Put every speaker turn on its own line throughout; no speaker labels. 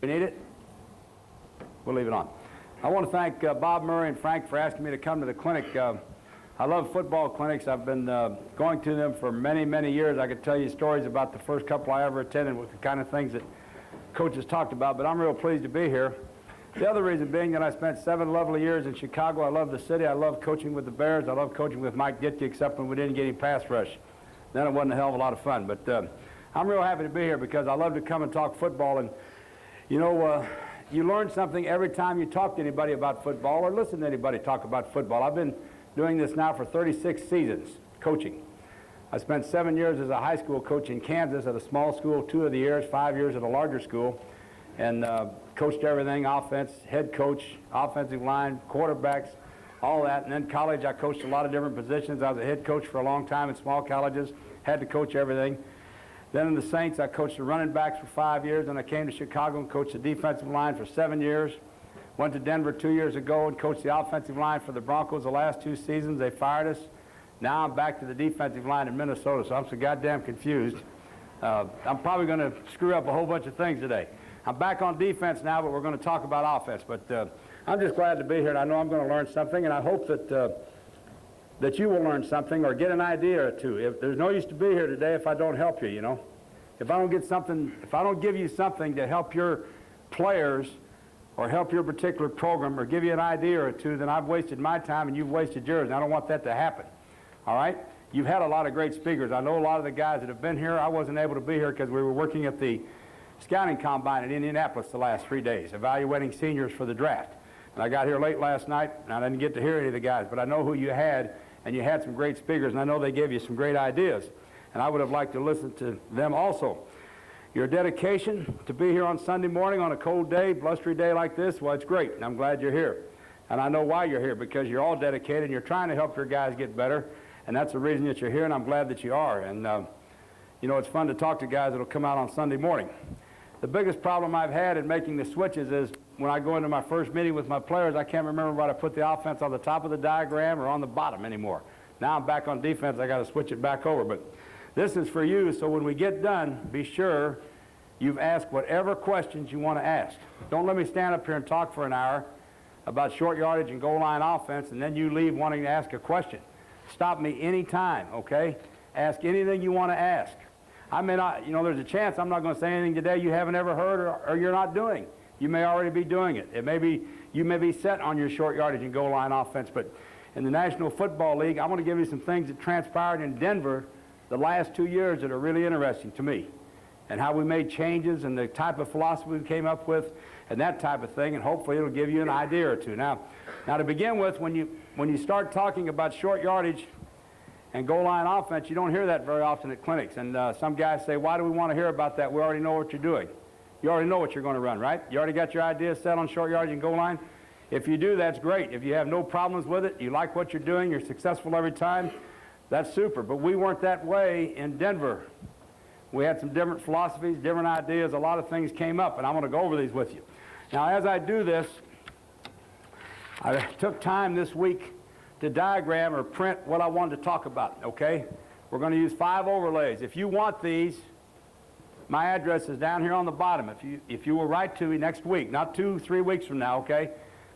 We need it? We'll leave it on. I want to thank Bob Murray and Frank for asking me to come to the clinic. I love football clinics. I've been going to them for many, many years. I could tell you stories about the first couple I ever attended with the kind of things that coaches talked about, but I'm real pleased to be here. The other reason being that I spent 7 lovely years in Chicago. I love the city. I love coaching with the Bears. I love coaching with Mike Ditka, except when we didn't get any pass rush. Then it wasn't a hell of a lot of fun. But I'm real happy to be here because I love to come and talk football. And, you know, you learn something every time you talk to anybody about football or listen to anybody talk about football. I've been doing this now for 36 seasons, coaching. I spent 7 years as a high school coach in Kansas at a small school, 2 of the years, 5 years at a larger school, and coached everything, offense, head coach, offensive line, quarterbacks, all that. And then college, I coached a lot of different positions. I was a head coach for a long time in small colleges, had to coach everything. Then in the Saints, I coached the running backs for 5 years, and I came to Chicago and coached the defensive line for 7 years. Went to Denver 2 years ago and coached the offensive line for the Broncos the last 2 seasons. They fired us. Now I'm back to the defensive line in Minnesota, so I'm so goddamn confused. I'm probably going to screw up a whole bunch of things today. I'm back on defense now, but we're going to talk about offense. But I'm just glad to be here, and I know I'm going to learn something, and I hope that you will learn something or get an idea or two. If there's no use to be here today if I don't help you, you know. If I don't get something, if I don't give you something to help your players or help your particular program or give you an idea or two, then I've wasted my time and you've wasted yours, and I don't want that to happen. All right? You've had a lot of great speakers. I know a lot of the guys that have been here. I wasn't able to be here because we were working at the scouting combine in Indianapolis the last 3 days, evaluating seniors for the draft. And I got here late last night, and I didn't get to hear any of the guys, but I know who you had, and you had some great speakers, and I know they gave you some great ideas. And I would have liked to listen to them also. Your dedication to be here on Sunday morning on a cold day, blustery day like this, well, it's great, and I'm glad you're here. And I know why you're here, because you're all dedicated, and you're trying to help your guys get better, and that's the reason that you're here, and I'm glad that you are. And, you know, it's fun to talk to guys that will come out on Sunday morning. The biggest problem I've had in making the switches is when I go into my first meeting with my players, I can't remember whether I put the offense on the top of the diagram or on the bottom anymore. Now I'm back on defense, I got to switch it back over. But this is for you, so when we get done, be sure you've asked whatever questions you want to ask. Don't let me stand up here and talk for an hour about short yardage and goal line offense, and then you leave wanting to ask a question. Stop me anytime, okay? Ask anything you want to ask. I may not, you know, there's a chance I'm not going to say anything today you haven't ever heard or you're not doing. You may already be doing it. You may be set on your short yardage and goal line offense, but in the National Football League, I want to give you some things that transpired in Denver the last 2 years that are really interesting to me, and how we made changes and the type of philosophy we came up with and that type of thing, and hopefully it'll give you an idea or two. Now to begin with, when you start talking about short yardage and goal line offense, you don't hear that very often at clinics. And some guys say, why do we want to hear about that? We already know what you're doing. You already know what you're going to run, right? You already got your ideas set on short yardage and goal line? If you do, that's great. If you have no problems with it, you like what you're doing, you're successful every time, that's super. But we weren't that way in Denver. We had some different philosophies, different ideas. A lot of things came up, and I'm going to go over these with you. Now, as I do this, I took time this week to diagram or print what I wanted to talk about, okay? We're going to use 5 overlays. If you want these, my address is down here on the bottom. If you will write to me next week, not 2-3 weeks from now, okay?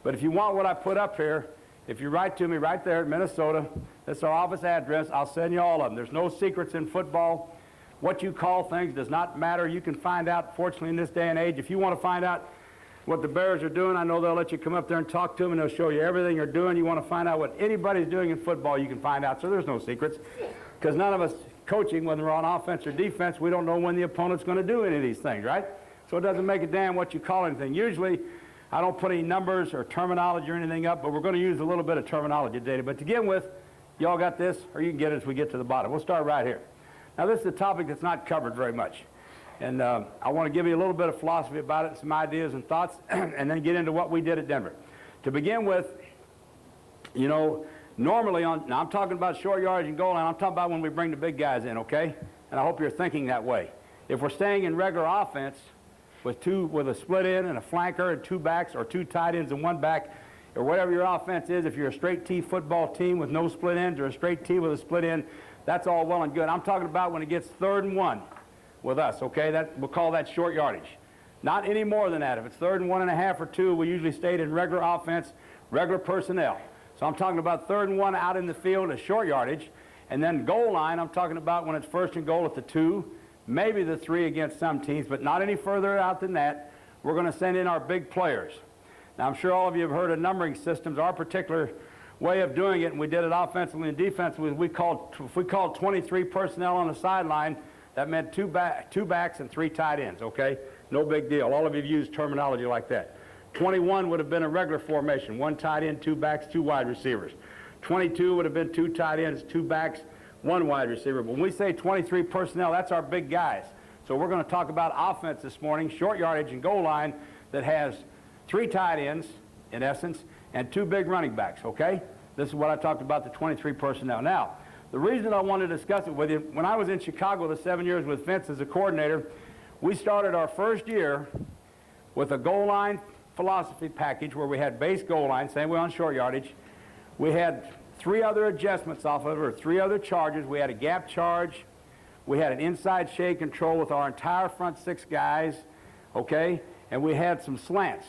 But if you want what I put up here, if you write to me right there in Minnesota, that's our office address, I'll send you all of them. There's no secrets in football. What you call things does not matter. You can find out, fortunately, in this day and age. If you want to find out what the Bears are doing, I know they'll let you come up there and talk to them, and they'll show you everything they're doing. You want to find out what anybody's doing in football, you can find out. So there's no secrets, because none of us coaching, whether we're on offense or defense, we don't know when the opponent's going to do any of these things, right? So it doesn't make a damn what you call anything. Usually, I don't put any numbers or terminology or anything up, but we're going to use a little bit of terminology today. But to begin with, y'all got this, or you can get it as we get to the bottom. We'll start right here. Now, this is a topic that's not covered very much. And I want to give you a little bit of philosophy about it, some ideas and thoughts, and then get into what we did at Denver. To begin with, you know, normally now I'm talking about short yardage and goal line, I'm talking about when we bring the big guys in, okay? And I hope you're thinking that way. If we're staying in regular offense with a split end and a flanker and 2 backs, or 2 tight ends and 1 back, or whatever your offense is, if you're a straight T football team with no split ends or a straight T with a split end, that's all well and good. I'm talking about when it gets 3rd and 1 with us, okay? We'll call that short yardage. Not any more than that. If it's 3rd and 1.5 or 2, we usually stayed in regular offense, regular personnel. So I'm talking about 3rd and 1 out in the field at short yardage. And then goal line, I'm talking about when it's 1st and goal at the 2, maybe the 3 against some teams, but not any further out than that. We're going to send in our big players. Now, I'm sure all of you have heard of numbering systems. Our particular way of doing it, and we did it offensively and defensively, if we called 23 personnel on the sideline, that meant two backs and 3 tight ends, okay? No big deal. All of you have used terminology like that. 21 would have been a regular formation, 1 tight end, 2 backs, 2 wide receivers. 22 would have been 2 tight ends, 2 backs, 1 wide receiver. But when we say 23 personnel, that's our big guys. So we're going to talk about offense this morning, short yardage and goal line, that has 3 tight ends, in essence, and 2 big running backs, okay? This is what I talked about, the 23 personnel. Now, the reason I want to discuss it with you, when I was in Chicago the 7 years with Vince as a coordinator, we started our first year with a goal line philosophy package where we had base goal line, same way on short yardage. We had 3 other adjustments off of it, or 3 other charges. We had a gap charge. We had an inside shade control with our entire front 6 guys, okay? And we had some slants.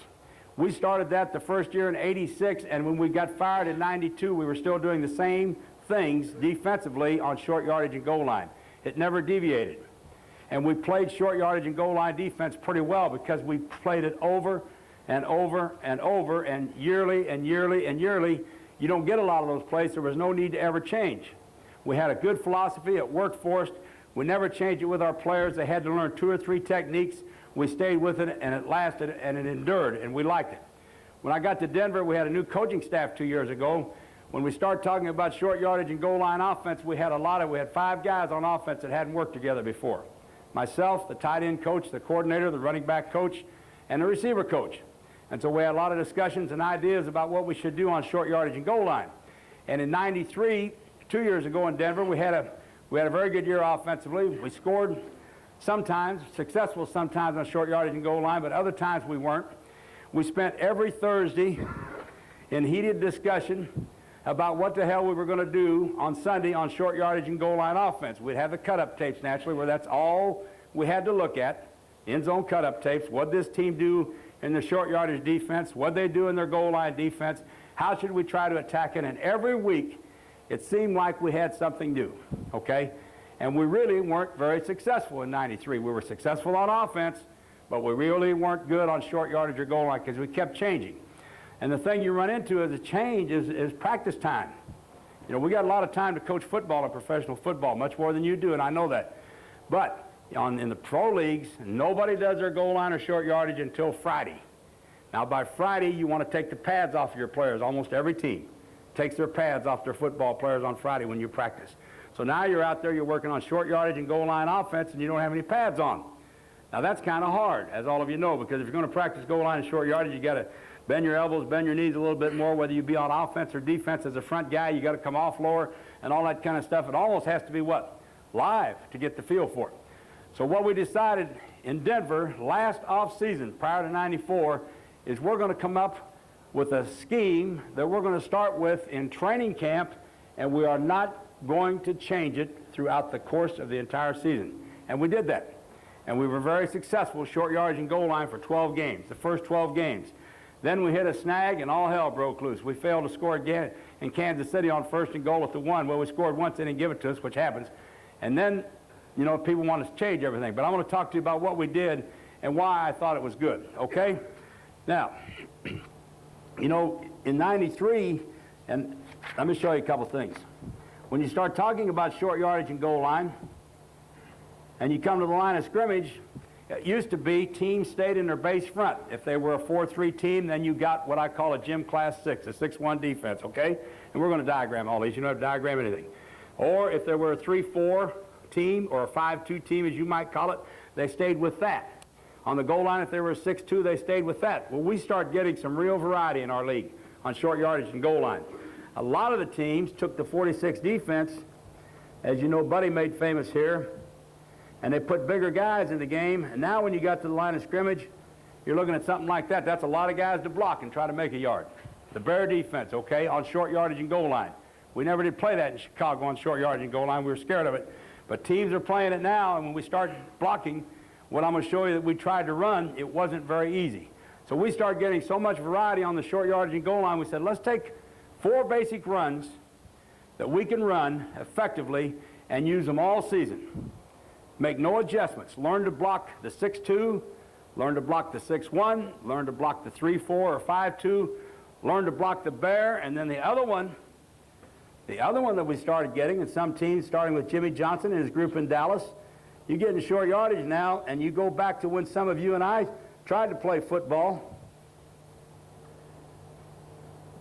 We started that the first year in '86, and when we got fired in '92, we were still doing the same things defensively on short yardage and goal line. It never deviated. And we played short yardage and goal line defense pretty well because we played it over and over and over and yearly and yearly and yearly. You don't get a lot of those plays. There was no need to ever change. We had a good philosophy. It worked for us. We never changed it with our players. They had to learn 2 or 3 techniques. We stayed with it, and it lasted, and it endured, and we liked it. When I got to Denver, we had a new coaching staff 2 years ago. When we started talking about short yardage and goal line offense, we had 5 guys on offense that hadn't worked together before. Myself, the tight end coach, the coordinator, the running back coach, and the receiver coach. And so we had a lot of discussions and ideas about what we should do on short yardage and goal line. And in '93, 2 years ago in Denver, we had a very good year offensively. We scored sometimes, successful sometimes on short yardage and goal line, but other times we weren't. We spent every Thursday in heated discussion about what the hell we were going to do on Sunday on short yardage and goal line offense. We'd have the cut-up tapes, naturally, where that's all we had to look at, end-zone cut-up tapes. What did this team do in the short yardage defense? What did they do in their goal line defense? How should we try to attack it? And every week, it seemed like we had something new, okay? And we really weren't very successful in '93. We were successful on offense, but we really weren't good on short yardage or goal line because we kept changing. And the thing you run into as a change is practice time. You know, we got a lot of time to coach football and professional football, much more than you do, and I know that. But in the pro leagues, nobody does their goal line or short yardage until Friday. Now, by Friday, you want to take the pads off of your players. Almost every team takes their pads off their football players on Friday when you practice. So now you're out there, you're working on short yardage and goal line offense, and you don't have any pads on. Now, that's kind of hard, as all of you know, because if you're going to practice goal line and short yardage, you got to bend your elbows, bend your knees a little bit more, whether you be on offense or defense. As a front guy, you got to come off lower and all that kind of stuff. It almost has to be what? Live to get the feel for it. So what we decided in Denver last off season, prior to '94, is we're going to come up with a scheme that we're going to start with in training camp, and we are not going to change it throughout the course of the entire season. And we did that. And we were very successful, short yardage and goal line for 12 games, the first 12 games. Then we hit a snag, and all hell broke loose. We failed to score again in Kansas City on 1st and goal at the 1. Well, we scored once, they didn't give it to us, which happens. And then, you know, people want us to change everything. But I want to talk to you about what we did and why I thought it was good, okay? Now, you know, in '93, and let me show you a couple things. When you start talking about short yardage and goal line, and you come to the line of scrimmage, it used to be teams stayed in their base front. If they were a 4-3 team, then you got what I call a gym class 6, a 6-1 defense, okay? And we're going to diagram all these. You don't have to diagram anything. Or if there were a 3-4 team or a 5-2 team, as you might call it, they stayed with that. On the goal line, if they were a 6-2, they stayed with that. Well, we start getting some real variety in our league on short yardage and goal line. A lot of the teams took the 46 defense, as you know, Buddy made famous here, and they put bigger guys in the game. And now when you got to the line of scrimmage, you're looking at something like that. That's a lot of guys to block and try to make a yard. The bear defense, okay, on short yardage and goal line. We never did play that in Chicago on short yardage and goal line. We were scared of it. But teams are playing it now, and when we start blocking, what I'm going to show you that we tried to run, it wasn't very easy. So we started getting so much variety on the short yardage and goal line, we said, let's take 4 basic runs that we can run effectively and use them all season. Make no adjustments. Learn to block the 6-2, learn to block the 6-1, learn to block the 3-4 or 5-2, learn to block the bear, and then the other one that we started getting, and some teams, starting with Jimmy Johnson and his group in Dallas, you get in short yardage now, and you go back to when some of you and I tried to play football,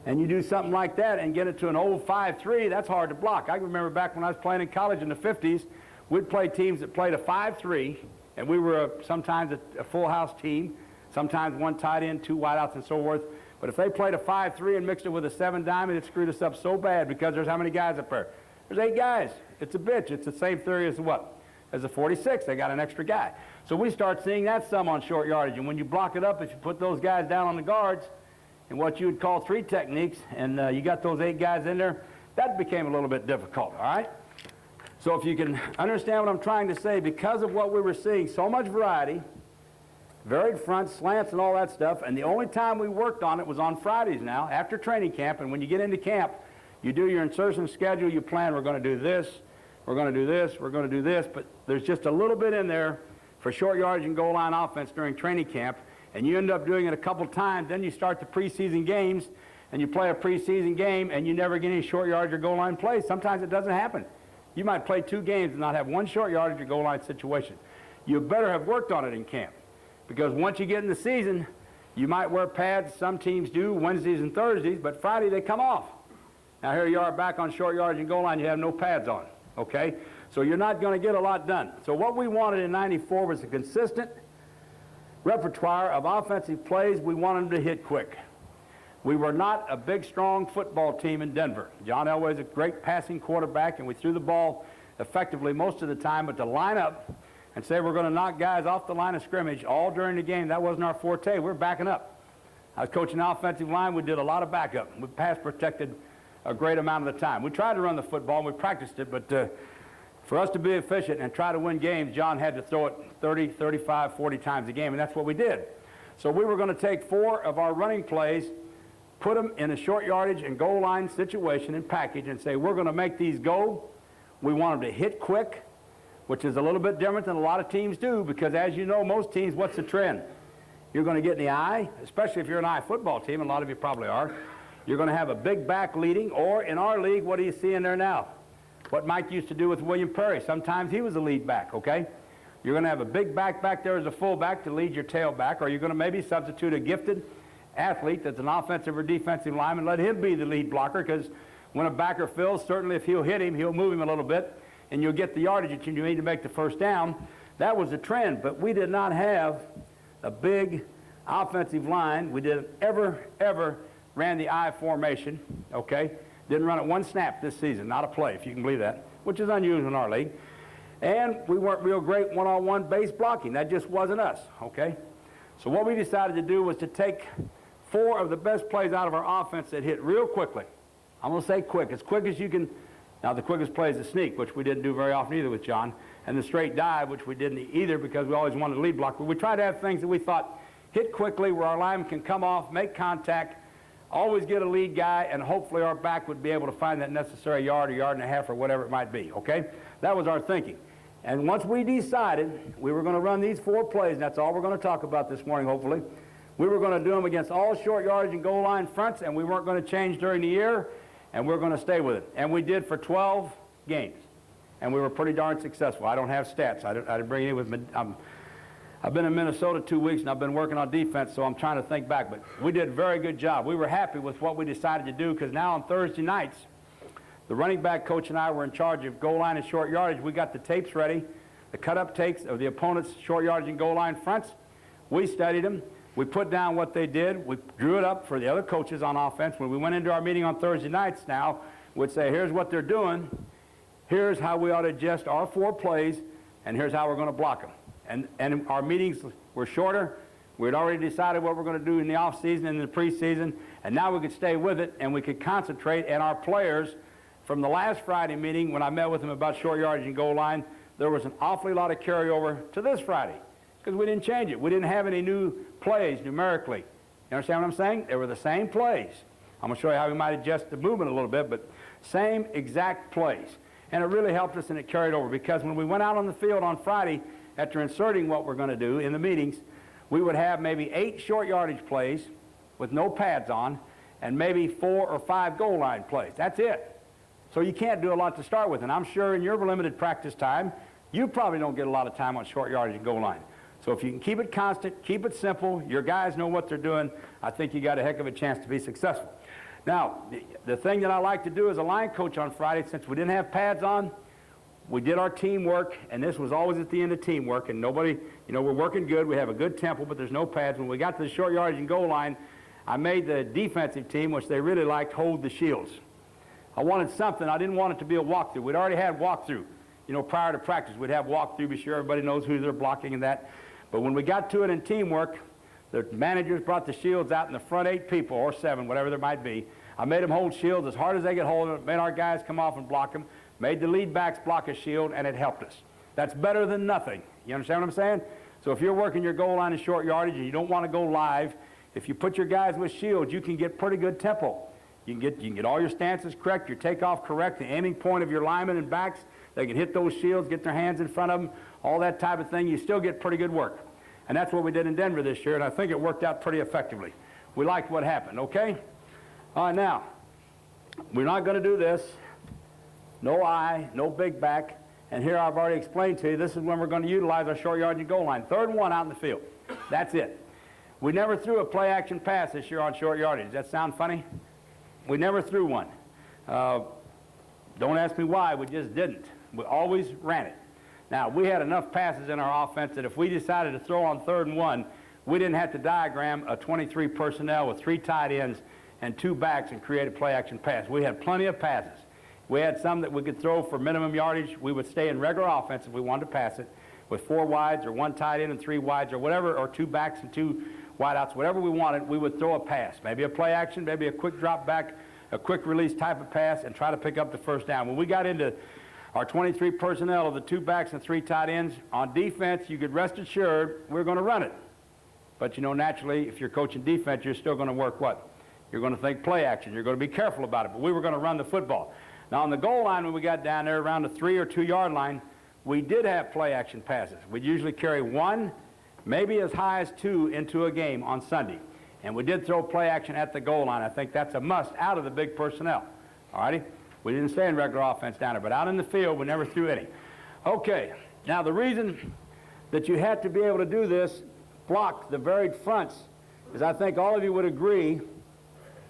and you do something like that and get it to an old 5-3, that's hard to block. I remember back when I was playing in college in the 50s, we'd play teams that played a 5-3, and we were sometimes a full house team, sometimes 1 tight end, 2 wideouts, and so forth. But if they played a 5-3 and mixed it with a 7 diamond, it screwed us up so bad because there's how many guys up there? There's 8 guys. It's a bitch. It's the same theory as what? As a 46. They got an extra guy. So we start seeing that some on short yardage. And when you block it up, if you put those guys down on the guards in what you would call 3 techniques, and you got those 8 guys in there, that became a little bit difficult, all right? So if you can understand what I'm trying to say, because of what we were seeing, so much variety, varied fronts, slants, and all that stuff, and the only time we worked on it was on Fridays now, after training camp, and when you get into camp, you do your insertion schedule, you plan, we're going to do this, we're going to do this, we're going to do this, but there's just a little bit in there for short yardage and goal line offense during training camp, and you end up doing it a couple times, then you start the preseason games, and you play a preseason game, and you never get any short yardage or goal line plays. Sometimes it doesn't happen. You might play 2 games and not have 1 short yardage or goal line situation. You better have worked on it in camp, because once you get in the season, you might wear pads. Some teams do Wednesdays and Thursdays, but Friday they come off. Now here you are back on short yardage and goal line, you have no pads on, okay? So you're not going to get a lot done. So what we wanted in '94 was a consistent repertoire of offensive plays. We wanted them to hit quick. We were not a big, strong football team in Denver. John Elway's a great passing quarterback, and we threw the ball effectively most of the time, but to line up and say we're going to knock guys off the line of scrimmage all during the game, that wasn't our forte. We were backing up. I was coaching the offensive line. We did a lot of backup. We pass protected a great amount of the time. We tried to run the football, and we practiced it, but for us to be efficient and try to win games, John had to throw it 30, 35, 40 times a game, and that's what we did. So we were going to take 4 of our running plays, put them in a short yardage and goal line situation and package and say, we're going to make these go. We want them to hit quick, which is a little bit different than a lot of teams do, because as you know, most teams, what's the trend? You're going to get in the eye, especially if you're an eye football team, and a lot of you probably are. You're going to have a big back leading, or in our league, what do you see in there now? What Mike used to do with William Perry. Sometimes he was a lead back, okay? You're going to have a big back there as a fullback to lead your tailback, or you're going to maybe substitute a gifted athlete that's an offensive or defensive lineman, let him be the lead blocker, because when a backer fills, certainly if he'll hit him, he'll move him a little bit, and you'll get the yardage that you need to make the first down. That was the trend, but we did not have a big offensive line. We didn't ever ran the I formation, okay? Didn't run it 1 snap this season, not a play, if you can believe that, which is unusual in our league. And we weren't real great one-on-one base blocking. That just wasn't us, okay? So what we decided to do was to take 4 of the best plays out of our offense that hit real quickly. I'm going to say quick, as quick as you can. Now, the quickest play is the sneak, which we didn't do very often either with John, and the straight dive, which we didn't either because we always wanted to lead block. But we tried to have things that we thought hit quickly where our lineman can come off, make contact, always get a lead guy, and hopefully our back would be able to find that necessary yard or yard and a half or whatever it might be, okay? That was our thinking. And once we decided we were going to run these 4 plays, and that's all we're going to talk about this morning, hopefully, we were going to do them against all short yardage and goal line fronts, and we weren't going to change during the year, and we're going to stay with it. And we did for 12 games, and we were pretty darn successful. I don't have stats. I didn't bring any with me. I've been in Minnesota 2 weeks, and I've been working on defense, so I'm trying to think back. But we did a very good job. We were happy with what we decided to do, because now on Thursday nights, the running back coach and I were in charge of goal line and short yardage. We got the tapes ready, the cut-up tapes of the opponent's short yardage and goal line fronts. We studied them. We put down what they did. We drew it up for the other coaches on offense. When we went into our meeting on Thursday nights now, we'd say, here's what they're doing. Here's how we ought to adjust our 4 plays, and here's how we're going to block them. And our meetings were shorter. We had already decided what we're going to do in the off-season and in the preseason, and now we could stay with it, and we could concentrate. And our players, from the last Friday meeting, when I met with them about short yardage and goal line, there was an awfully lot of carryover to this Friday. Because we didn't change it. We didn't have any new plays numerically. You understand what I'm saying? They were the same plays. I'm going to show you how we might adjust the movement a little bit, but same exact plays. And it really helped us, and it carried over, because when we went out on the field on Friday, after inserting what we're going to do in the meetings, we would have maybe 8 short yardage plays with no pads on, and maybe 4 or 5 goal line plays. That's it. So you can't do a lot to start with, and I'm sure in your limited practice time, you probably don't get a lot of time on short yardage and goal line. So if you can keep it constant, keep it simple, your guys know what they're doing, I think you got a heck of a chance to be successful. Now, the thing that I like to do as a line coach on Friday, since we didn't have pads on, we did our teamwork, and this was always at the end of teamwork, and nobody, you know, we're working good, we have a good tempo, but there's no pads. When we got to the short yardage and goal line, I made the defensive team, which they really liked, hold the shields. I wanted something. I didn't want it to be a walkthrough. We'd already had walkthrough. You know, prior to practice, we'd have walkthrough, be sure everybody knows who they're blocking and that. But when we got to it in teamwork, the managers brought the shields out, and the front 8 people, or 7, whatever there might be, I made them hold shields as hard as they could hold them, made our guys come off and block them, made the lead backs block a shield, and it helped us. That's better than nothing. You understand what I'm saying? So if you're working your goal line in short yardage and you don't want to go live, if you put your guys with shields, you can get pretty good tempo. You can get all your stances correct, your takeoff correct, the aiming point of your linemen and backs. They can hit those shields, get their hands in front of them, all that type of thing. You still get pretty good work. And that's what we did in Denver this year, and I think it worked out pretty effectively. We liked what happened, okay? All right, now, we're not going to do this. No eye, no big back. And here I've already explained to you, this is when we're going to utilize our short yardage and goal line. 3rd and 1 out in the field. That's it. We never threw a play-action pass this year on short yardage. Does that sound funny? We never threw one. Don't ask me why, we just didn't. We always ran it. Now, we had enough passes in our offense that if we decided to throw on 3rd and 1, we didn't have to diagram a 23 personnel with 3 tight ends and 2 backs and create a play-action pass. We had plenty of passes. We had some that we could throw for minimum yardage. We would stay in regular offense if we wanted to pass it with 4 wides or 1 tight end and 3 wides or whatever, or 2 backs and 2 wideouts, whatever we wanted. We would throw a pass, maybe a play action, maybe a quick drop back, a quick release type of pass, and try to pick up the first down. When we got into our 23 personnel of the 2 backs and 3 tight ends, on defense, you could rest assured we're going to run it. But, you know, naturally, if you're coaching defense, you're still going to work what? You're going to think play action. You're going to be careful about it. But we were going to run the football. Now, on the goal line, when we got down there around the 3 or 2 yard line, we did have play action passes. We'd usually carry 1, maybe as high as 2 into a game on Sunday. And we did throw play action at the goal line. I think that's a must out of the big personnel. All righty? We didn't stay in regular offense down there, but out in the field, we never threw any. Okay, now the reason that you had to be able to do this, block the varied fronts, is I think all of you would agree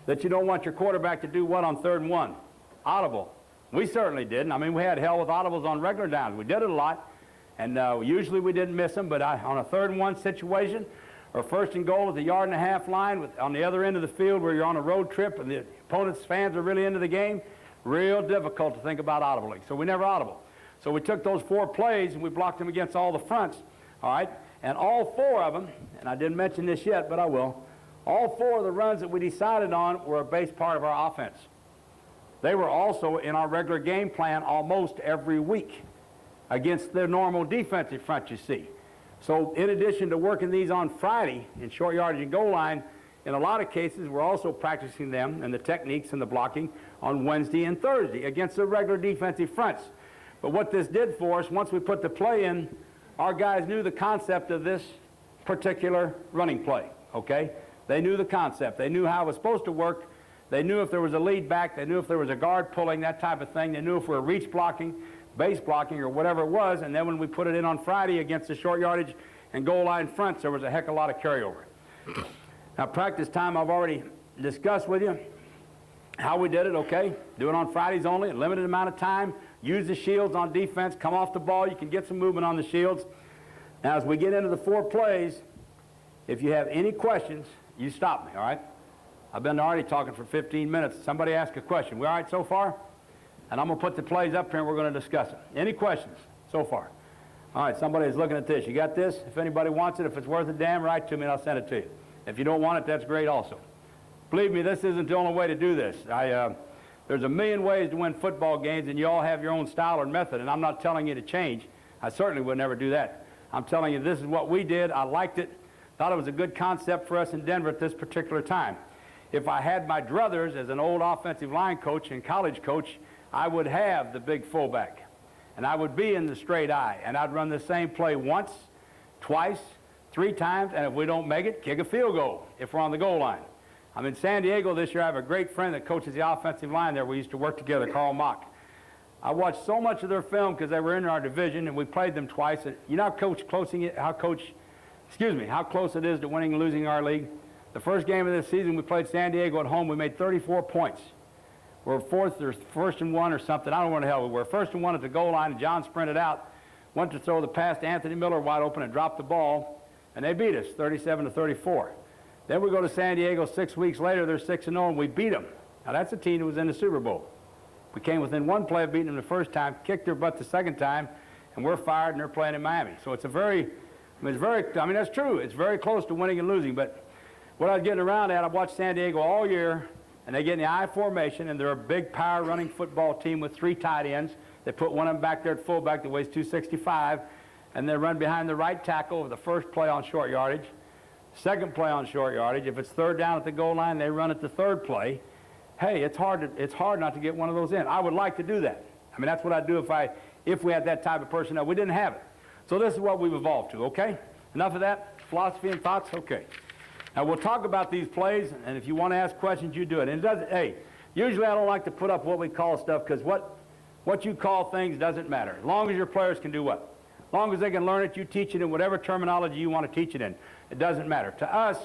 that you don't want your quarterback to do what on 3rd and 1? Audible. We certainly didn't. I mean, we had hell with audibles on regular downs. We did it a lot, and usually we didn't miss them, but on a 3rd and 1 situation, or 1st and goal at the 1.5 yard line on the other end of the field where you're on a road trip and the opponent's fans are really into the game, real difficult to think about audibling. So we never audible. So we took those 4 plays and we blocked them against all the fronts, all right? And all 4 of them, and I didn't mention this yet, but I will, all 4 of the runs that we decided on were a base part of our offense. They were also in our regular game plan almost every week against the normal defensive front you see. So in addition to working these on Friday in short yardage and goal line, in a lot of cases we're also practicing them and the techniques and the blocking on Wednesday and Thursday against the regular defensive fronts. But what this did for us, once we put the play in, our guys knew the concept of this particular running play, okay? They knew the concept. They knew how it was supposed to work. They knew if there was a lead back. They knew if there was a guard pulling, that type of thing. They knew if we were reach blocking, base blocking, or whatever it was. And then when we put it in on Friday against the short yardage and goal line fronts, there was a heck of a lot of carryover. Now, practice time I've already discussed with you. How we did it, okay? Do it on Fridays only, a limited amount of time. Use the shields on defense. Come off the ball. You can get some movement on the shields. Now, as we get into the 4 plays, if you have any questions, you stop me, all right? I've been already talking for 15 minutes. Somebody ask a question. We all right so far? And I'm going to put the plays up here and we're going to discuss it. Any questions so far? All right, somebody is looking at this. You got this? If anybody wants it, if it's worth a damn, write to me and I'll send it to you. If you don't want it, that's great also. Believe me, this isn't the only way to do this. There's a million ways to win football games, and you all have your own style or method, and I'm not telling you to change. I certainly would never do that. I'm telling you, this is what we did. I liked it. Thought it was a good concept for us in Denver at this particular time. If I had my druthers as an old offensive line coach and college coach, I would have the big fullback. And I would be in the straight eye. And I'd run the same play once, twice, 3 times, and if we don't make it, kick a field goal if we're on the goal line. I'm in San Diego this year. I have a great friend that coaches the offensive line there. We used to work together, Carl Mock. I watched so much of their film because they were in our division, and we played them twice. And you know how close it is to winning and losing our league? The first game of this season, we played San Diego at home. We made 34 points. We're first and 1 or something. I don't know where the hell we were. First and 1 at the goal line, and John sprinted out, went to throw the pass to Anthony Miller wide open and dropped the ball, and they beat us 37-34. Then we go to San Diego 6 weeks later. They're 6-0, and we beat them. Now, that's a team that was in the Super Bowl. We came within 1 play of beating them the first time, kicked their butt the second time, and we're fired, and they're playing in Miami. So it's that's true. It's very close to winning and losing, but what I was getting around at, I've watched San Diego all year, and they get in the I formation, and they're a big power running football team with 3 tight ends. They put one of them back there at fullback that weighs 265, and they run behind the right tackle over the first play on short yardage, second play on short yardage. If it's third down at the goal line, they run at the third play. Hey, it's hard not to get one of those in. I would like to do that. I mean, that's what I'd do if we had that type of personnel. We didn't have it. So this is what we've evolved to, okay? Enough of that philosophy and thoughts? Okay. Now, we'll talk about these plays, and if you want to ask questions, you do it. And usually I don't like to put up what we call stuff, because what you call things doesn't matter. As long as your players can do what? As long as they can learn it, you teach it in whatever terminology you want to teach it in. It doesn't matter. To us,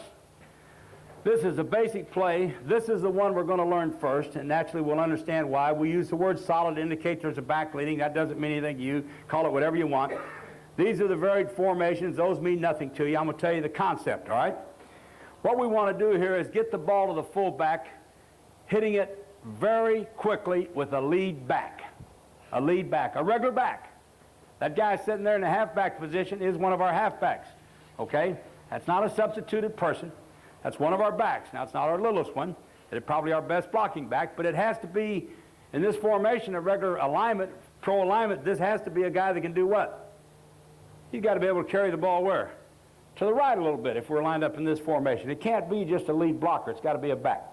this is a basic play. This is the one we're going to learn first, and naturally we'll understand why. We use the word solid to indicate there's a back leading. That doesn't mean anything to you. Call it whatever you want. These are the varied formations. Those mean nothing to you. I'm going to tell you the concept, all right? What we want to do here is get the ball to the fullback, hitting it very quickly with a lead back. A lead back, a regular back. That guy sitting there in the halfback position is one of our halfbacks, okay? That's not a substituted person. That's one of our backs. Now, it's not our littlest one. It's probably our best blocking back, but it has to be, in this formation, a regular alignment, pro alignment, this has to be a guy that can do what? He's got to be able to carry the ball where? To the right a little bit if we're lined up in this formation. It can't be just a lead blocker. It's got to be a back.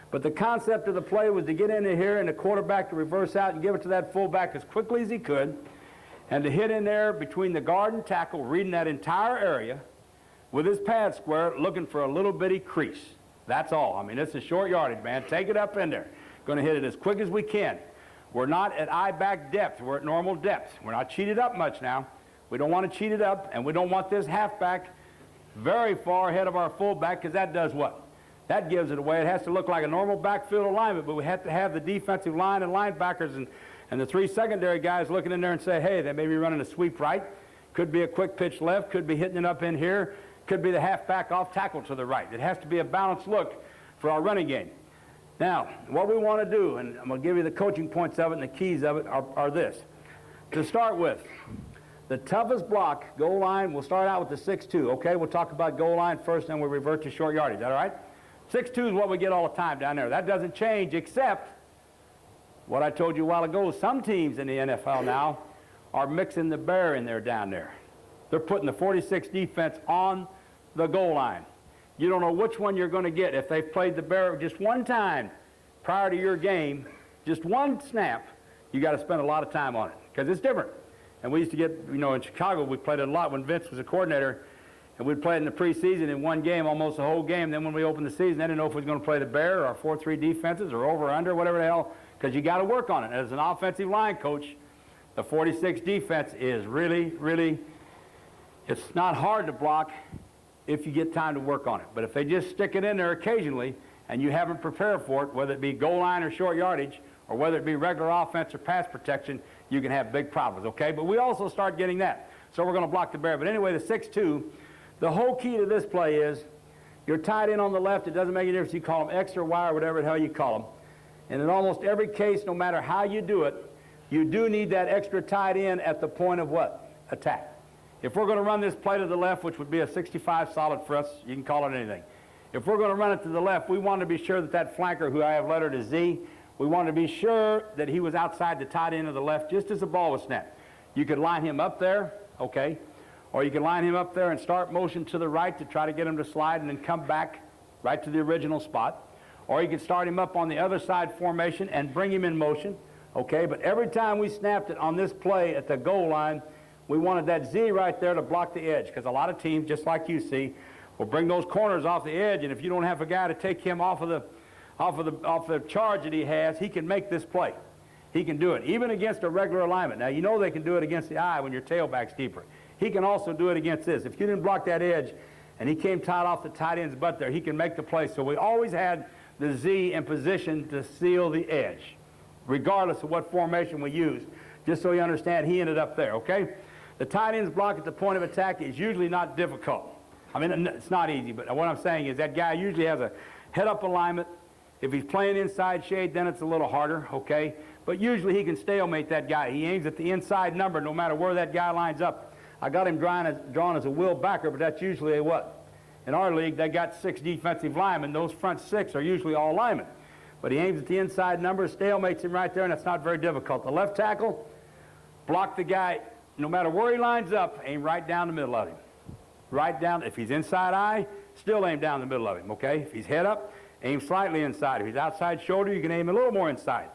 But the concept of the play was to get into here and the quarterback to reverse out and give it to that fullback as quickly as he could, and to hit in there between the guard and tackle, reading that entire area with his pad square, looking for a little bitty crease. That's all. I mean, it's a short yardage, man. Take it up in there. Going to hit it as quick as we can. We're not at I-back depth. We're at normal depth. We're not cheated up much now. We don't want to cheat it up, and we don't want this halfback very far ahead of our fullback, because that does what? That gives it away. It has to look like a normal backfield alignment, but we have to have the defensive line and linebackers and the 3 secondary guys looking in there and say, hey, they may be running a sweep right. Could be a quick pitch left. Could be hitting it up in here. Could be the halfback off tackle to the right. It has to be a balanced look for our running game. Now, what we want to do, and I'm going to give you the coaching points of it and the keys of it, are this. To start with, the toughest block, goal line, we'll start out with the 6-2, okay? We'll talk about goal line first, then we'll revert to short yardage. Is that all right? 6-2 is what we get all the time down there. That doesn't change, except what I told you a while ago. Some teams in the NFL now are mixing the bear in there down there. They're putting the 46 defense on the goal line. You don't know which one you're going to get. If they've played the bear just one time prior to your game, just one snap, you got to spend a lot of time on it, because it's different. And we used to get, in Chicago, we played it a lot when Vince was a coordinator, and we'd play it in the preseason in one game, almost the whole game. Then when we opened the season, they didn't know if we was going to play the bear or our 4-3 defenses or over or under, whatever the hell, because you got to work on it. As an offensive line coach, the 46 defense is really, really, it's not hard to block if you get time to work on it. But if they just stick it in there occasionally and you haven't prepared for it, whether it be goal line or short yardage, or whether it be regular offense or pass protection, you can have big problems, okay? But we also start getting that. So we're going to block the bear. But anyway, the 6-2, the whole key to this play is you're tied in on the left. It doesn't make any difference. You call them X or Y or whatever the hell you call them. And in almost every case, no matter how you do it, you do need that extra tied in at the point of what? Attack. If we're going to run this play to the left, which would be a 65 solid for us, you can call it anything. If we're going to run it to the left, we want to be sure that that flanker, who I have lettered as Z, we want to be sure that he was outside the tight end of the left just as the ball was snapped. You could line him up there, okay, Or you can line him up there and start motion to the right to try to get him to slide and then come back right to the original spot. Or you can start him up on the other side formation and bring him in motion. Okay, but every time we snapped it on this play at the goal line, we wanted that Z right there to block the edge, because a lot of teams, just like you see, will bring those corners off the edge, and if you don't have a guy to take him off the charge that he has, he can make this play. He can do it, even against a regular alignment. Now, you know they can do it against the eye when your tailback's deeper. He can also do it against this. If you didn't block that edge and he came tight off the tight end's butt there, he can make the play. So we always had the Z in position to seal the edge, regardless of what formation we used, just so you understand he ended up there, okay? The tight end's block at the point of attack is usually not difficult. I mean, it's not easy, but what I'm saying is that guy usually has a head-up alignment. If he's playing inside shade, then it's a little harder, okay? But usually he can stalemate that guy. He aims at the inside number no matter where that guy lines up. I got him drawn as a will backer, but that's usually a what? In our league, they got 6 defensive linemen. Those front 6 are usually all linemen. But he aims at the inside number, stalemates him right there, and that's not very difficult. The left tackle, block the guy, no matter where he lines up, aim right down the middle of him. Right down. If he's inside eye, still aim down the middle of him, okay? If he's head up, aim slightly inside. If he's outside shoulder, you can aim a little more inside.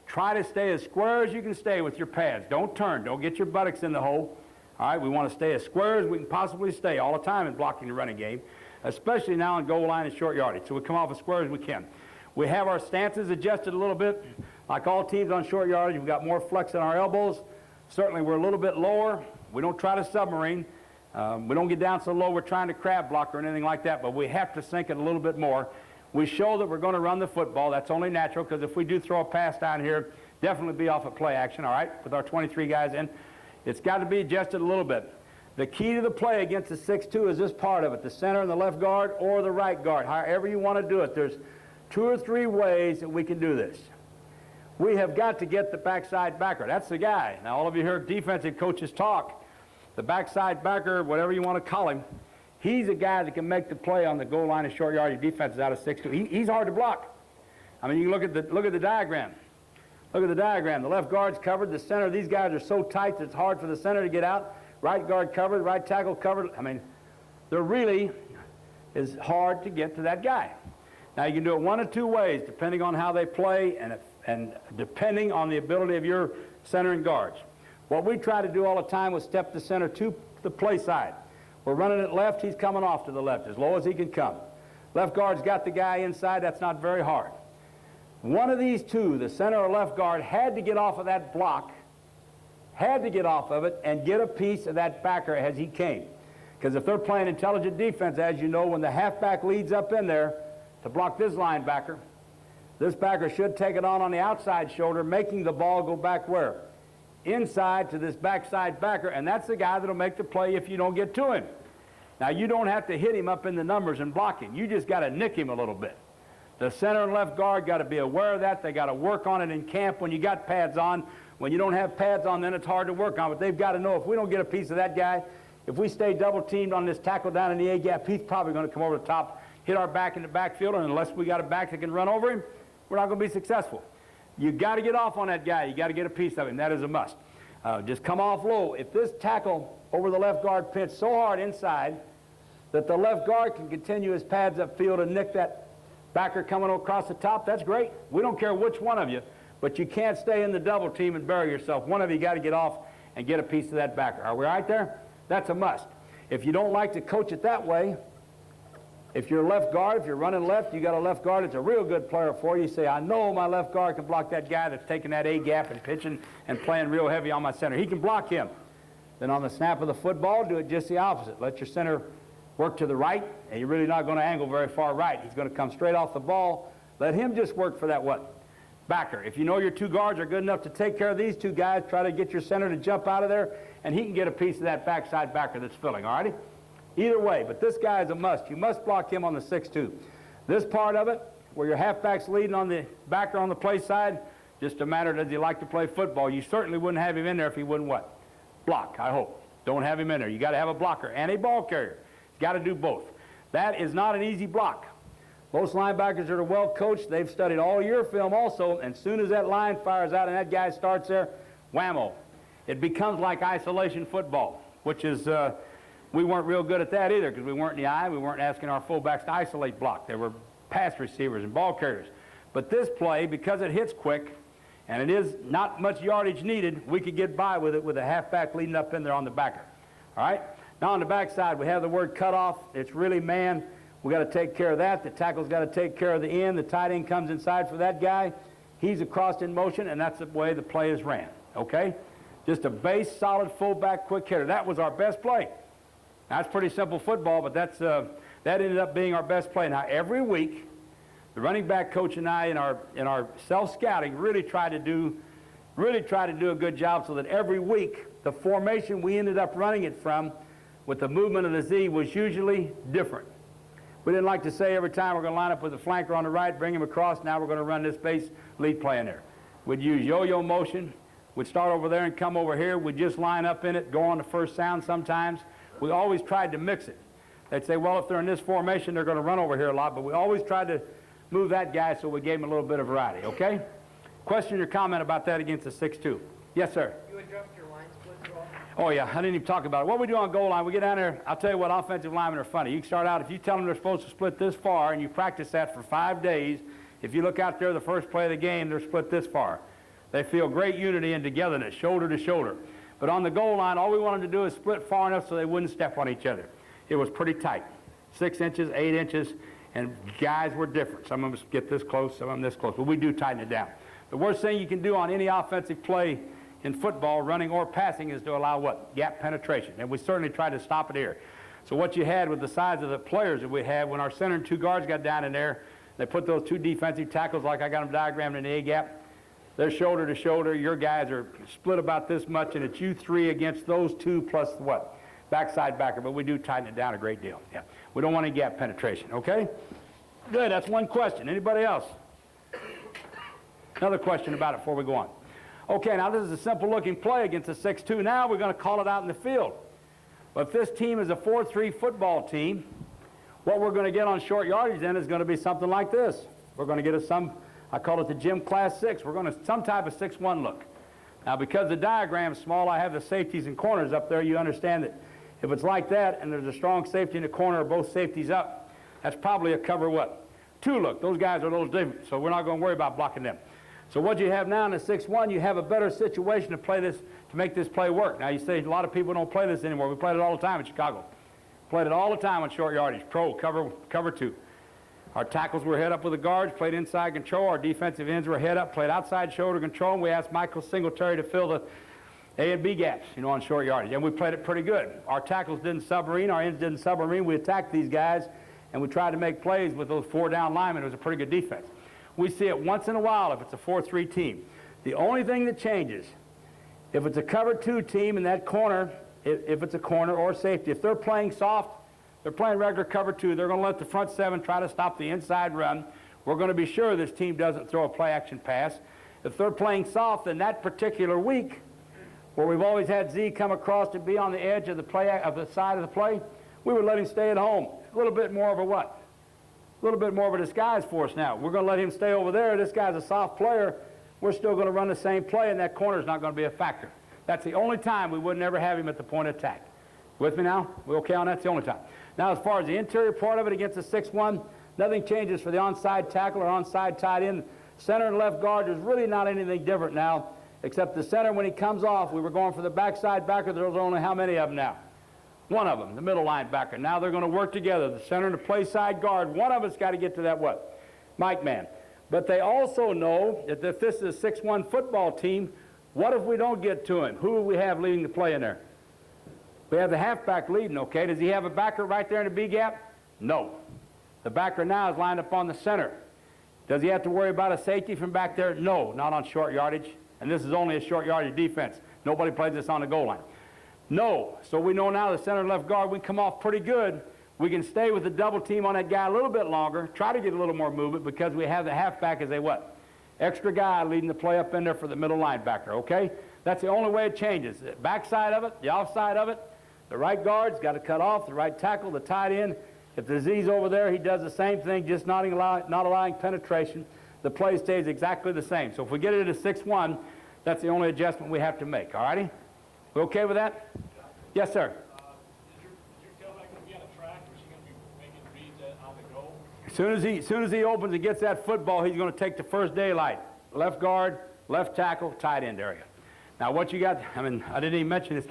Try to stay as square as you can stay with your pads. Don't turn. Don't get your buttocks in the hole. All right, we want to stay as square as we can possibly stay all the time in blocking the running game, especially now in goal line and short yardage. So we come off as square as we can. We have our stances adjusted a little bit. Like all teams on short yardage, we've got more flex in our elbows. Certainly we're a little bit lower. We don't try to submarine. We don't get down so low we're trying to crab block or anything like that, but we have to sink it a little bit more. We show that we're going to run the football. That's only natural, because if we do throw a pass down here, definitely be off of play action, all right, with our 23 guys in. It's got to be adjusted a little bit. The key to the play against the 6-2 is this part of it, the center and the left guard or the right guard, however you want to do it. There's 2 or 3 ways that we can do this. We have got to get the backside backer. That's the guy. Now, all of you heard defensive coaches talk. The backside backer, whatever you want to call him, he's a guy that can make the play on the goal line of short yardage defenses out of 6-2. He's hard to block. I mean, you can look at the diagram. Look at the diagram. The left guard's covered. The center, these guys are so tight that it's hard for the center to get out. Right guard covered, right tackle covered. I mean, there really is hard to get to that guy. Now, you can do it 1 of 2 ways, depending on how they play and depending on the ability of your center and guards. What we try to do all the time is step the center to the play side. We're running it left, he's coming off to the left as low as he can come. Left guard's got the guy inside, that's not very hard. One of these 2, the center or left guard, had to get off of that block, had to get off of it and get a piece of that backer as he came. Because if they're playing intelligent defense, as you know, when the halfback leads up in there to block this linebacker, this backer should take it on the outside shoulder, making the ball go back where? Inside to this backside backer, and that's the guy that'll make the play if you don't get to him. Now, you don't have to hit him up in the numbers and block him. You just got to nick him a little bit. The center and left guard got to be aware of that. They got to work on it in camp when you got pads on. When you don't have pads on, then it's hard to work on. But they've got to know if we don't get a piece of that guy, if we stay double-teamed on this tackle down in the A-gap, he's probably going to come over the top, hit our back in the backfield, and unless we got a back that can run over him, we're not going to be successful. You got to get off on that guy. You got to get a piece of him. That is a must. Just come off low. If this tackle over the left guard pinch so hard inside that the left guard can continue his pads upfield and nick that backer coming across the top, that's great. We don't care which one of you, but you can't stay in the double team and bury yourself. One of you got to get off and get a piece of that backer. Are we right there? That's a must. If you don't like to coach it that way, if you're left guard, if you're running left, you got a left guard that's a real good player for you. You say, I know my left guard can block that guy that's taking that A-gap and pitching and playing real heavy on my center. He can block him. Then on the snap of the football, do it just the opposite. Let your center work to the right, and you're really not going to angle very far right. He's going to come straight off the ball. Let him just work for that what? Backer. If you know your 2 guards are good enough to take care of these 2 guys, try to get your center to jump out of there, and he can get a piece of that backside backer that's filling, all righty? Either way, but this guy is a must. You must block him on the 6-2. This part of it, where your halfback's leading on the backer on the play side, just a matter, does he like to play football? You certainly wouldn't have him in there if he wouldn't what? Block, I hope. Don't have him in there. You got to have a blocker and a ball carrier. Got to do both. That is not an easy block. Most linebackers that are well coached, they've studied all year film also, and as soon as that line fires out and that guy starts there, whammo. It becomes like isolation football, which is We weren't real good at that either because we weren't in the eye. We weren't asking our fullbacks to isolate block. They were pass receivers and ball carriers. But this play, because it hits quick and it is not much yardage needed, we could get by with it with a halfback leading up in there on the backer. All right? Now on the backside, we have the word cutoff. It's really man. We got to take care of that. The tackle's got to take care of the end. The tight end comes inside for that guy. He's across in motion, and that's the way the play is ran. Okay? Just a base, solid fullback, quick hitter. That was our best play. That's pretty simple football, but that ended up being our best play. Now every week, the running back coach and I in our self-scouting really tried to do a good job so that every week the formation we ended up running it from with the movement of the Z was usually different. We didn't like to say every time we're going to line up with a flanker on the right, bring him across, now we're going to run this base lead play in there. We'd use yo-yo motion. We'd start over there and come over here. We'd just line up in it, go on the first sound sometimes. We always tried to mix it. They'd say, well, if they're in this formation, they're going to run over here a lot, but we always tried to move that guy so we gave him a little bit of variety, okay? Question or comment about that against the 6-2? Yes, sir.
You adjust your line splits at all?
Oh, yeah, I didn't even talk about it. What we do on goal line, we get down there, I'll tell you what, offensive linemen are funny. You can start out, if you tell them they're supposed to split this far, and you practice that for 5 days, if you look out there the first play of the game, they're split this far. They feel great unity and togetherness, shoulder to shoulder. But on the goal line, all we wanted to do is split far enough so they wouldn't step on each other. It was pretty tight, 6 inches, 8 inches, and guys were different. Some of us get this close, some of them this close, but we do tighten it down. The worst thing you can do on any offensive play in football, running or passing, is to allow what? Gap penetration, and we certainly tried to stop it here. So what you had with the size of the players that we had, when our center and 2 guards got down in there, they put those 2 defensive tackles like I got them diagrammed in the A-gap. They're shoulder to shoulder. Your guys are split about this much, and it's you 3 against those 2 plus what? Backside backer, but we do tighten it down a great deal. Yeah. We don't want any gap penetration, okay? Good, that's one question. Anybody else? Another question about it before we go on. Okay, now this is a simple looking play against a 6-2. Now we're going to call it out in the field. But if this team is a 4-3 football team, what we're going to get on short yardage then is going to be something like this. We're going to get I call it the gym class 6. We're going to some type of 6-1 look. Now because the diagram's small, I have the safeties and corners up there. You understand that if it's like that and there's a strong safety in the corner or both safeties up, that's probably a cover what? 2 look. Those guys are a little different, so we're not going to worry about blocking them. So what you have now in the 6-1, you have a better situation to play this, to make this play work. Now you say a lot of people don't play this anymore. We played it all the time in Chicago. Played it all the time on short yardage. Pro, cover 2. Our tackles were head up with the guards, played inside control. Our defensive ends were head up, played outside shoulder control, and we asked Michael Singletary to fill the A and B gaps, on short yardage. And we played it pretty good. Our tackles didn't submarine, our ends didn't submarine. We attacked these guys, and we tried to make plays with those 4 down linemen. It was a pretty good defense. We see it once in a while if it's a 4-3 team. The only thing that changes, if it's a cover 2 team in that corner, if it's a corner or safety, if they're playing soft, they're playing regular cover 2, they're going to let the front 7 try to stop the inside run. We're going to be sure this team doesn't throw a play action pass. If they're playing soft, then that particular week, where we've always had Z come across to be on the edge of the side of the play, we would let him stay at home. A little bit more of a what? A little bit more of a disguise for us now. We're going to let him stay over there. This guy's a soft player. We're still going to run the same play, and that corner's not going to be a factor. That's the only time we would never have him at the point of attack. With me now? We okay on that? That's the only time. Now, as far as the interior part of it against the 6-1, nothing changes for the onside tackle or onside tight end. Center and left guard, there's really not anything different now, except the center, when he comes off, we were going for the backside backer. There's only how many of them now? 1 of them, the middle linebacker. Now they're going to work together. The center and the play side guard, one of us got to get to that what? Mike man. But they also know that if this is a 6-1 football team, what if we don't get to him? Who do we have leading the play in there? We have the halfback leading, okay? Does he have a backer right there in the B gap? No. The backer now is lined up on the center. Does he have to worry about a safety from back there? No, not on short yardage. And this is only a short yardage defense. Nobody plays this on the goal line. No. So we know now the center and left guard, we come off pretty good. We can stay with the double team on that guy a little bit longer, try to get a little more movement because we have the halfback as a what? Extra guy leading the play up in there for the middle linebacker, okay? That's the only way it changes. The backside of it, the offside of it, the right guard's got to cut off, the right tackle, the tight end. If the Z's over there, he does the same thing, just not allowing penetration. The play stays exactly the same. So if we get it at a 6-1, that's the only adjustment we have to make, all righty? We okay with that? Yes, sir.
Is your
As soon as he opens and gets that football, he's going to take the first daylight. Left guard, left tackle, tight end area. Now what you got, I mean, I didn't even mention this.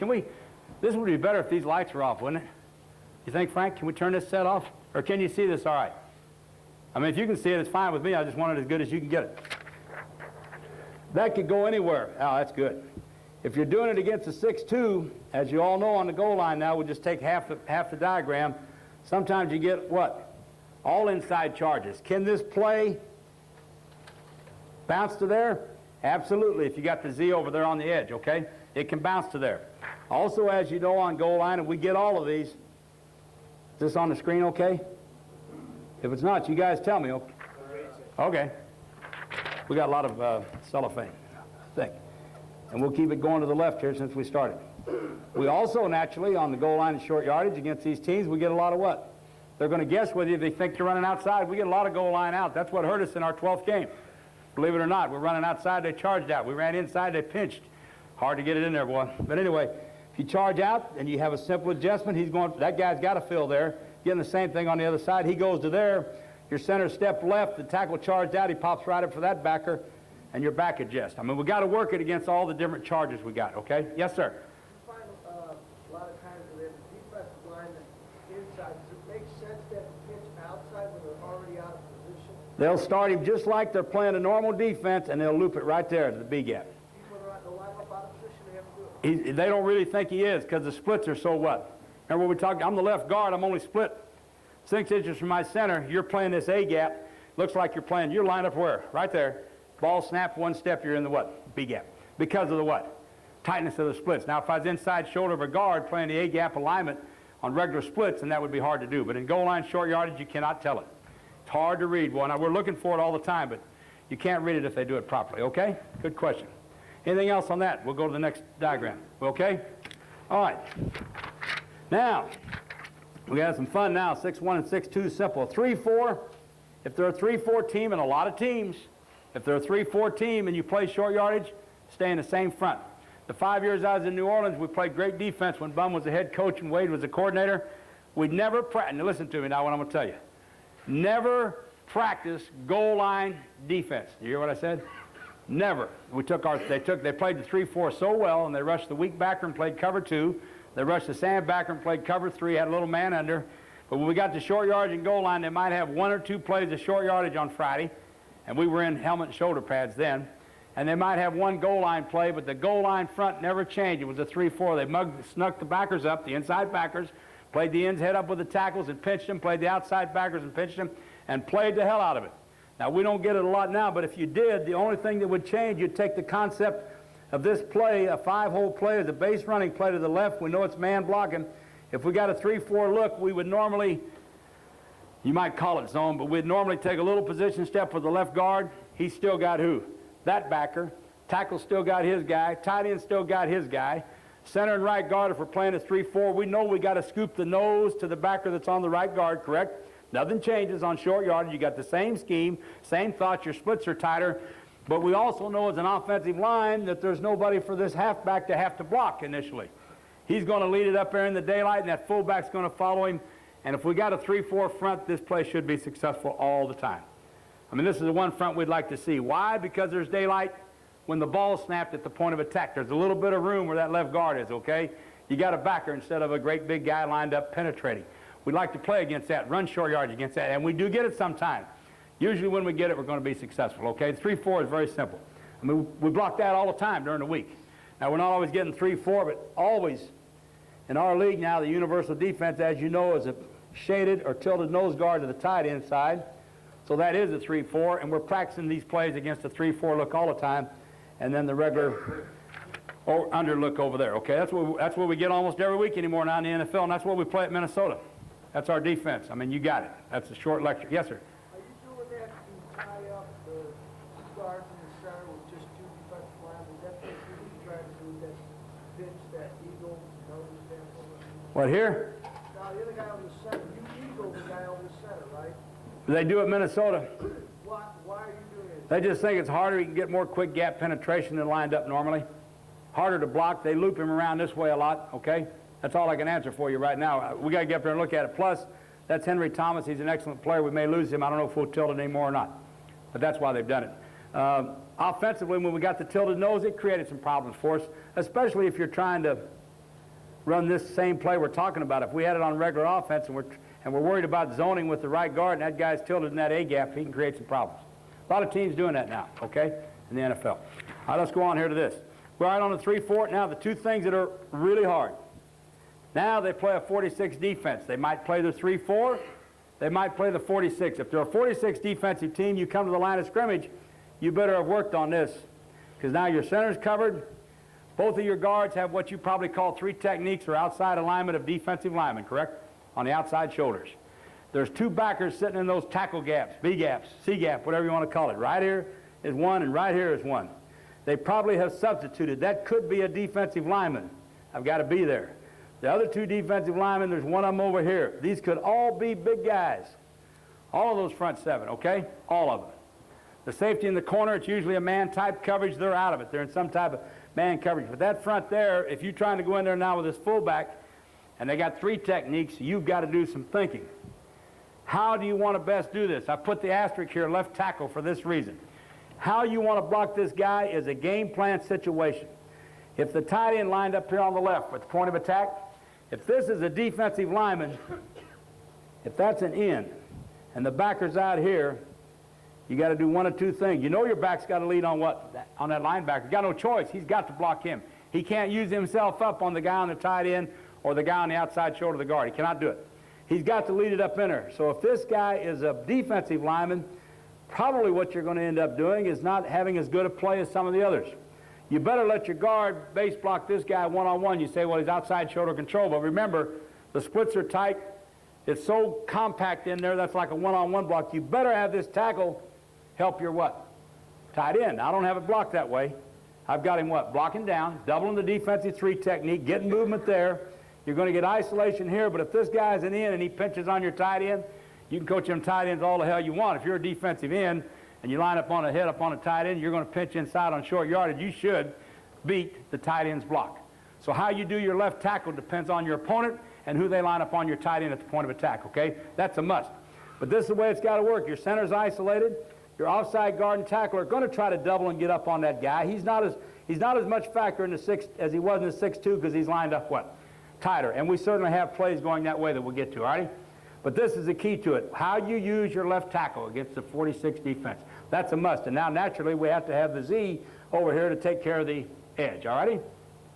This would be better if these lights were off, wouldn't it? You think, Frank, can we turn this set off? Or can you see this all right? I mean, if you can see it, it's fine with me. I just want it as good as you can get it. That could go anywhere. Oh, that's good. If you're doing it against a 6-2, as you all know on the goal line now, we'll just take half the diagram. Sometimes you get what? All inside charges. Can this play bounce to there? Absolutely, if you got the Z over there on the edge, okay? It can bounce to there. Also, as you know, on goal line, and we get all of these, is this on the screen okay? If it's not, you guys tell me. Okay. We got a lot of cellophane, I think. And we'll keep it going to the left here since we started. We also, naturally, on the goal line and short yardage against these teams, we get a lot of what? They're going to guess whether they think you're running outside. We get a lot of goal line out. That's what hurt us in our 12th game. Believe it or not, we're running outside, they charged out. We ran inside, they pinched. Hard to get it in there, boy. But anyway, if you charge out and you have a simple adjustment, that guy's got to fill there. Getting the same thing on the other side. He goes to there. Your center step left, the tackle charged out, he pops right up for that backer, and your back adjust. I mean, we got to work it against all the different charges we got, okay? Yes, sir?
You find a lot of times when there's a defensive line that's inside, does it make sense to have to pitch outside when they're already out of position?
They'll start him just like they're playing a normal defense, and they'll loop it right there to the B gap.
When they're the line up out of position, they have to do it.
They don't really think he is because the splits are so what? Remember what we talked, I'm the left guard, I'm only split 6 inches from my center. You're playing this A gap. Looks like you're lined up where? Right there. Ball snap, one step, you're in the what? B gap. Because of the what? Tightness of the splits. Now, if I was inside shoulder of a guard playing the A gap alignment on regular splits, then that would be hard to do. But in goal line short yardage, you cannot tell it. It's hard to read. Well, now we're looking for it all the time, but you can't read it if they do it properly, okay? Good question. Anything else on that? We'll go to the next diagram. Okay? All right. Now, we got some fun now. 6-1 and 6-2, simple. 3-4, if they're a 3-4 team, and a lot of teams, if they're a 3-4 team and you play short yardage, stay in the same front. The 5 years I was in New Orleans, we played great defense when Bum was the head coach and Wade was the coordinator. We never practiced, now listen to me now what I'm going to tell you. Never practice goal line defense. You hear what I said? Never. They played the 3-4 so well, and they rushed the weak backer and played cover 2. They rushed the sand backer and played cover 3, had a little man under. But when we got to short yardage and goal line, they might have 1 or 2 plays of short yardage on Friday, and we were in helmet and shoulder pads then. And they might have 1 goal line play, but the goal line front never changed. It was a 3-4. They snuck the backers up, the inside backers, played the ends head up with the tackles and pinched them, played the outside backers and pinched them, and played the hell out of it. Now, we don't get it a lot now, but if you did, the only thing that would change, you'd take the concept of this play, a 5-hole play, as a base running play to the left. We know it's man blocking. If we got a 3-4 look, we would normally, you might call it zone, but we'd normally take a little position step with the left guard. He's still got who? That backer. Tackle still got his guy. Tight end still got his guy. Center and right guard, if we're playing a 3-4, we know we got to scoop the nose to the backer that's on the right guard, correct? Nothing changes on short yardage. You got the same scheme, same thoughts. Your splits are tighter. But we also know as an offensive line that there's nobody for this halfback to have to block initially. He's going to lead it up there in the daylight, and that fullback's going to follow him. And if we got a 3-4 front, this play should be successful all the time. I mean, this is the one front we'd like to see. Why? Because there's daylight when the ball's snapped at the point of attack. There's a little bit of room where that left guard is, okay? You got a backer instead of a great big guy lined up penetrating. We'd like to play against that, run short yards against that, and we do get it sometimes. Usually when we get it, we're going to be successful, okay? 3-4 is very simple. I mean, we block that all the time during the week. Now, we're not always getting 3-4, but always in our league now, the universal defense, as you know, is a shaded or tilted nose guard to the tight end side. So that is a 3-4, and we're practicing these plays against a 3-4 look all the time, and then the regular under look over there, okay? That's what we get almost every week anymore now in the NFL, and that's what we play at Minnesota. That's our defense. I mean, you got it. That's a short lecture. Yes, sir?
Are you doing that to tie up the guards in the center with just 2 defensive linemen? That's what you're trying to do, that pitch, that eagle, nose standpoint?
What, here?
Now, the other guy on the center, you eagle the guy on the center, right?
They do it in Minnesota.
Why are you doing it?
They just think it's harder. You can get more quick gap penetration than lined up normally. Harder to block. They loop him around this way a lot, okay? That's all I can answer for you right now. We got to get up there and look at it. Plus, That's Henry Thomas. He's an excellent player. We may lose him. I don't know if we'll tilt it anymore or not. But that's why they've done it. Offensively, when we got the tilted nose, it created some problems for us, especially if you're trying to run this same play we're talking about. If we had it on regular offense and we're worried about zoning with the right guard and that guy's tilted in that A gap, he can create some problems. A lot of teams doing that now, okay, in the NFL. All right, let's go on here to this. We're right on the 3-4. Now, the two things that are really hard. Now they play a 46 defense. They might play the 3-4. They might play the 46. If they're a 46 defensive team, you come to the line of scrimmage, you better have worked on this, because now your center's covered. Both of your guards have what you probably call 3 techniques or outside alignment of defensive linemen, correct? On the outside shoulders. There's 2 backers sitting in those tackle gaps, B gaps, C gap, whatever you want to call it. Right here is one, and right here is one. They probably have substituted. That could be a defensive lineman. I've got to be there. The other 2 defensive linemen, there's one of them over here. These could all be big guys. All of those front 7, okay? All of them. The safety in the corner, it's usually a man-type coverage. They're out of it. They're in some type of man coverage. But that front there, if you're trying to go in there now with this fullback, and they got 3 techniques, you've got to do some thinking. How do you want to best do this? I put the asterisk here, left tackle, for this reason. How you want to block this guy is a game plan situation. If the tight end lined up here on the left with the point of attack, if this is a defensive lineman, if that's an end, and the backer's out here, you got to do one of 2 things. You know your back's got to lead on what? On that linebacker. You got no choice. He's got to block him. He can't use himself up on the guy on the tight end or the guy on the outside shoulder of the guard. He cannot do it. He's got to lead it up in there. So if this guy is a defensive lineman, probably what you're going to end up doing is not having as good a play as some of the others. You better let your guard base block this guy one-on-one. You say, well, he's outside shoulder control. But remember, the splits are tight. It's so compact in there, that's like a one-on-one block. You better have this tackle help your what? Tight end. I don't have it blocked that way. I've got him what? Blocking down, doubling the defensive 3 technique, getting movement there. You're going to get isolation here, but if this guy's an end and he pinches on your tight end, you can coach them tight ends all the hell you want. If you're a defensive end and you line up on a head up on a tight end, you're going to pinch inside on short yardage. You should beat the tight end's block. So how you do your left tackle depends on your opponent and who they line up on your tight end at the point of attack, okay? That's a must. But this is the way it's got to work. Your center's isolated. Your offside guard and tackle are going to try to double and get up on that guy. He's not as much factor in the 6 as he was in the 6-2 because he's lined up what? Tighter. And we certainly have plays going that way that we'll get to, all right? But this is the key to it. How you use your left tackle against the 46 defense. That's a must. And now, naturally, we have to have the Z over here to take care of the edge, all righty?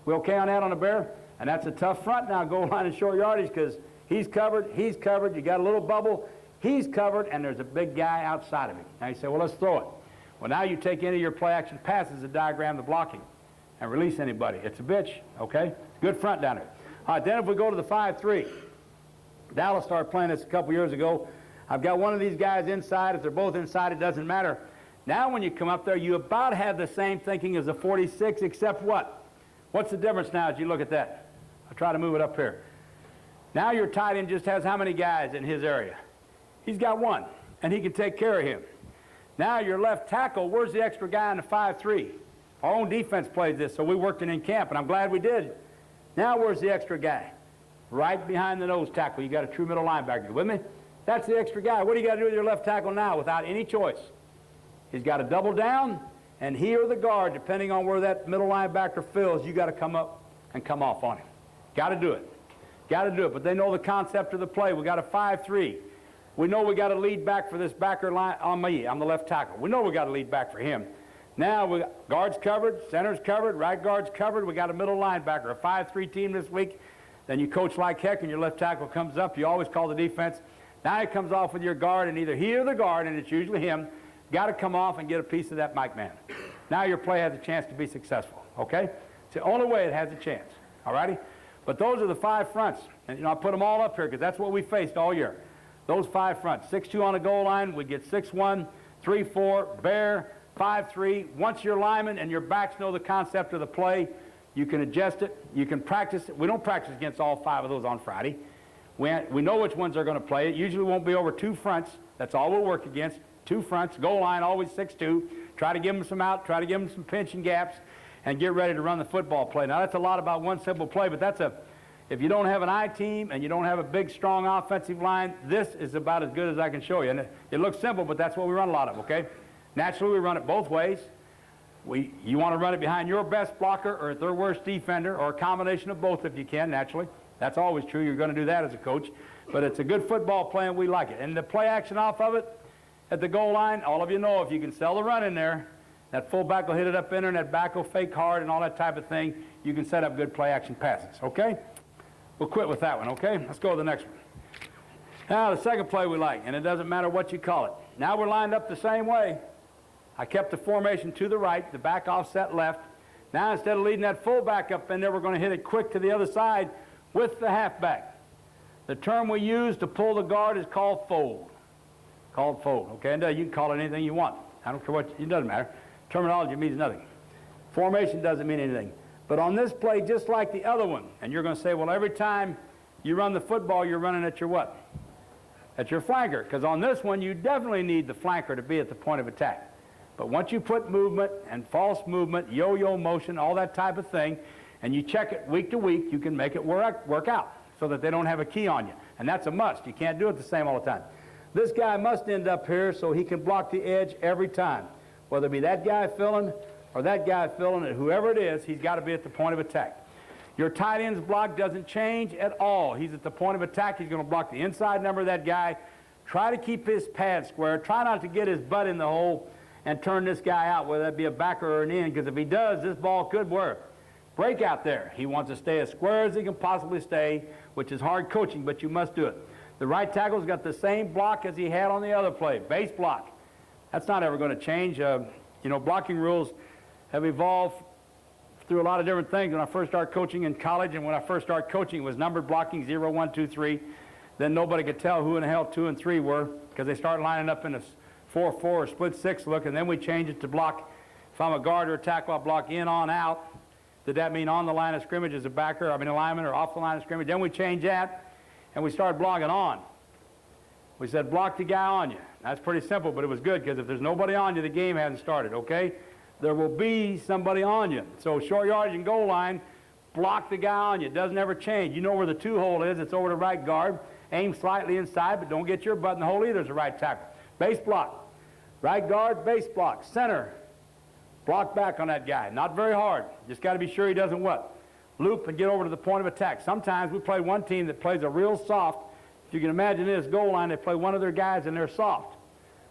We okay on that on the bear? And that's a tough front now, goal line and short yardage, because he's covered, you got a little bubble, he's covered, and there's a big guy outside of him. Now you say, well, let's throw it. Well, now you take any of your play-action passes to diagram the blocking and release anybody. It's a bitch, okay? Good front down there. All right, then if we go to the 5-3, Dallas started playing this a couple years ago. I've got one of these guys inside. If they're both inside, it doesn't matter. Now when you come up there, you about have the same thinking as a 46, except what? What's the difference now as you look at that? I'll try to move it up here. Now your tight end just has how many guys in his area? He's got 1, and he can take care of him. Now your left tackle, where's the extra guy in the 5-3? Our own defense plays this, so we worked it in camp, and I'm glad we did. Now where's the extra guy? Right behind the nose tackle. You got a true middle linebacker. You with me? That's the extra guy. What do you got to do with your left tackle now without any choice? He's got to double down, and he or the guard, depending on where that middle linebacker fills, you got to come up and come off on him. Got to do it. Got to do it. But they know the concept of the play. We got a 5-3. We know we got to lead back for this backer line on me. I'm the left tackle. We know we got to lead back for him. Now we got guards covered, centers covered, right guards covered. We got a middle linebacker, a 5-3 team this week. Then you coach like heck, and your left tackle comes up. You always call the defense. Now he comes off with your guard, and either he or the guard, and it's usually him, got to come off and get a piece of that Mike man. Now your play has a chance to be successful, okay? It's the only way it has a chance, all righty? But those are the 5 fronts. And, I put them all up here because that's what we faced all year. Those 5 fronts. 6-2 on the goal line, we get 6-1, 3-4, bear, 5-3. Once your linemen and your backs know the concept of the play, you can adjust it. You can practice it. We don't practice against all 5 of those on Friday. We know which ones are going to play. It usually won't be over 2 fronts. That's all we'll work against. 2 fronts. Goal line, always 6-2. Try to give them some out. Try to give them some pinch and gaps and get ready to run the football play. Now, that's a lot about one simple play, but If you don't have an I team and you don't have a big, strong offensive line, this is about as good as I can show you. And it looks simple, but that's what we run a lot of, okay? Naturally, we run it both ways. You want to run it behind your best blocker or their worst defender, or a combination of both if you can, naturally. That's always true. You're going to do that as a coach. But it's a good football play, and we like it. And the play action off of it at the goal line, all of you know if you can sell the run in there, that fullback will hit it up in there, and that back will fake hard and all that type of thing. You can set up good play action passes, okay? We'll quit with that one, okay? Let's go to the next one. Now, the second play we like, and it doesn't matter what you call it. Now we're lined up the same way. I kept the formation to the right, the back offset left. Now, instead of leading that fullback up in there, we're going to hit it quick to the other side with the halfback. The term we use to pull the guard is called fold. Called fold, okay? And you can call it anything you want. I don't care what, it doesn't matter. Terminology means nothing. Formation doesn't mean anything. But on this play, just like the other one, and you're going to say, well, every time you run the football, you're running at your what? At your flanker. Because on this one, you definitely need the flanker to be at the point of attack. But once you put movement and false movement, yo-yo motion, all that type of thing, and you check it week to week, you can make it work out so that they don't have a key on you. And that's a must. You can't do it the same all the time. This guy must end up here so he can block the edge every time. Whether it be that guy filling or that guy filling it, whoever it is, he's got to be at the point of attack. Your tight end's block doesn't change at all. He's at the point of attack. He's going to block the inside number of that guy. Try to keep his pad square. Try not to get his butt in the hole and turn this guy out, whether that be a backer or an end, because if he does, this ball could break out there. He wants to stay as square as he can possibly stay, which is hard coaching, but you must do it. The right tackle's got the same block as he had on the other play, base block. That's not ever going to change. You know, blocking rules have evolved through a lot of different things. When I first started coaching in college and when I first started coaching, it was numbered blocking 0, 1, 2, 3. Then nobody could tell who in the hell 2 and 3 were because they started lining up in a 4-4 or split 6 look, and then we changed it to block. If I'm a guard or a tackle, I block in, on, out. Did that mean on the line of scrimmage as a backer, I mean a lineman, or off the line of scrimmage? Then we changed that, and we started blocking on. We said block the guy on you. That's pretty simple, but it was good because if there's nobody on you, the game hasn't started, okay? There will be somebody on you. So short yardage and goal line, block the guy on you. It doesn't ever change. You know where the 2 hole is. It's over the right guard. Aim slightly inside, but don't get your butt in the hole either as a right tackle. Base block. Right guard, base block. Center, block back on that guy. Not very hard. Just got to be sure he doesn't what? Loop and get over to the point of attack. Sometimes we play one team that plays a real soft. If you can imagine this goal line, they play one of their guys and they're soft.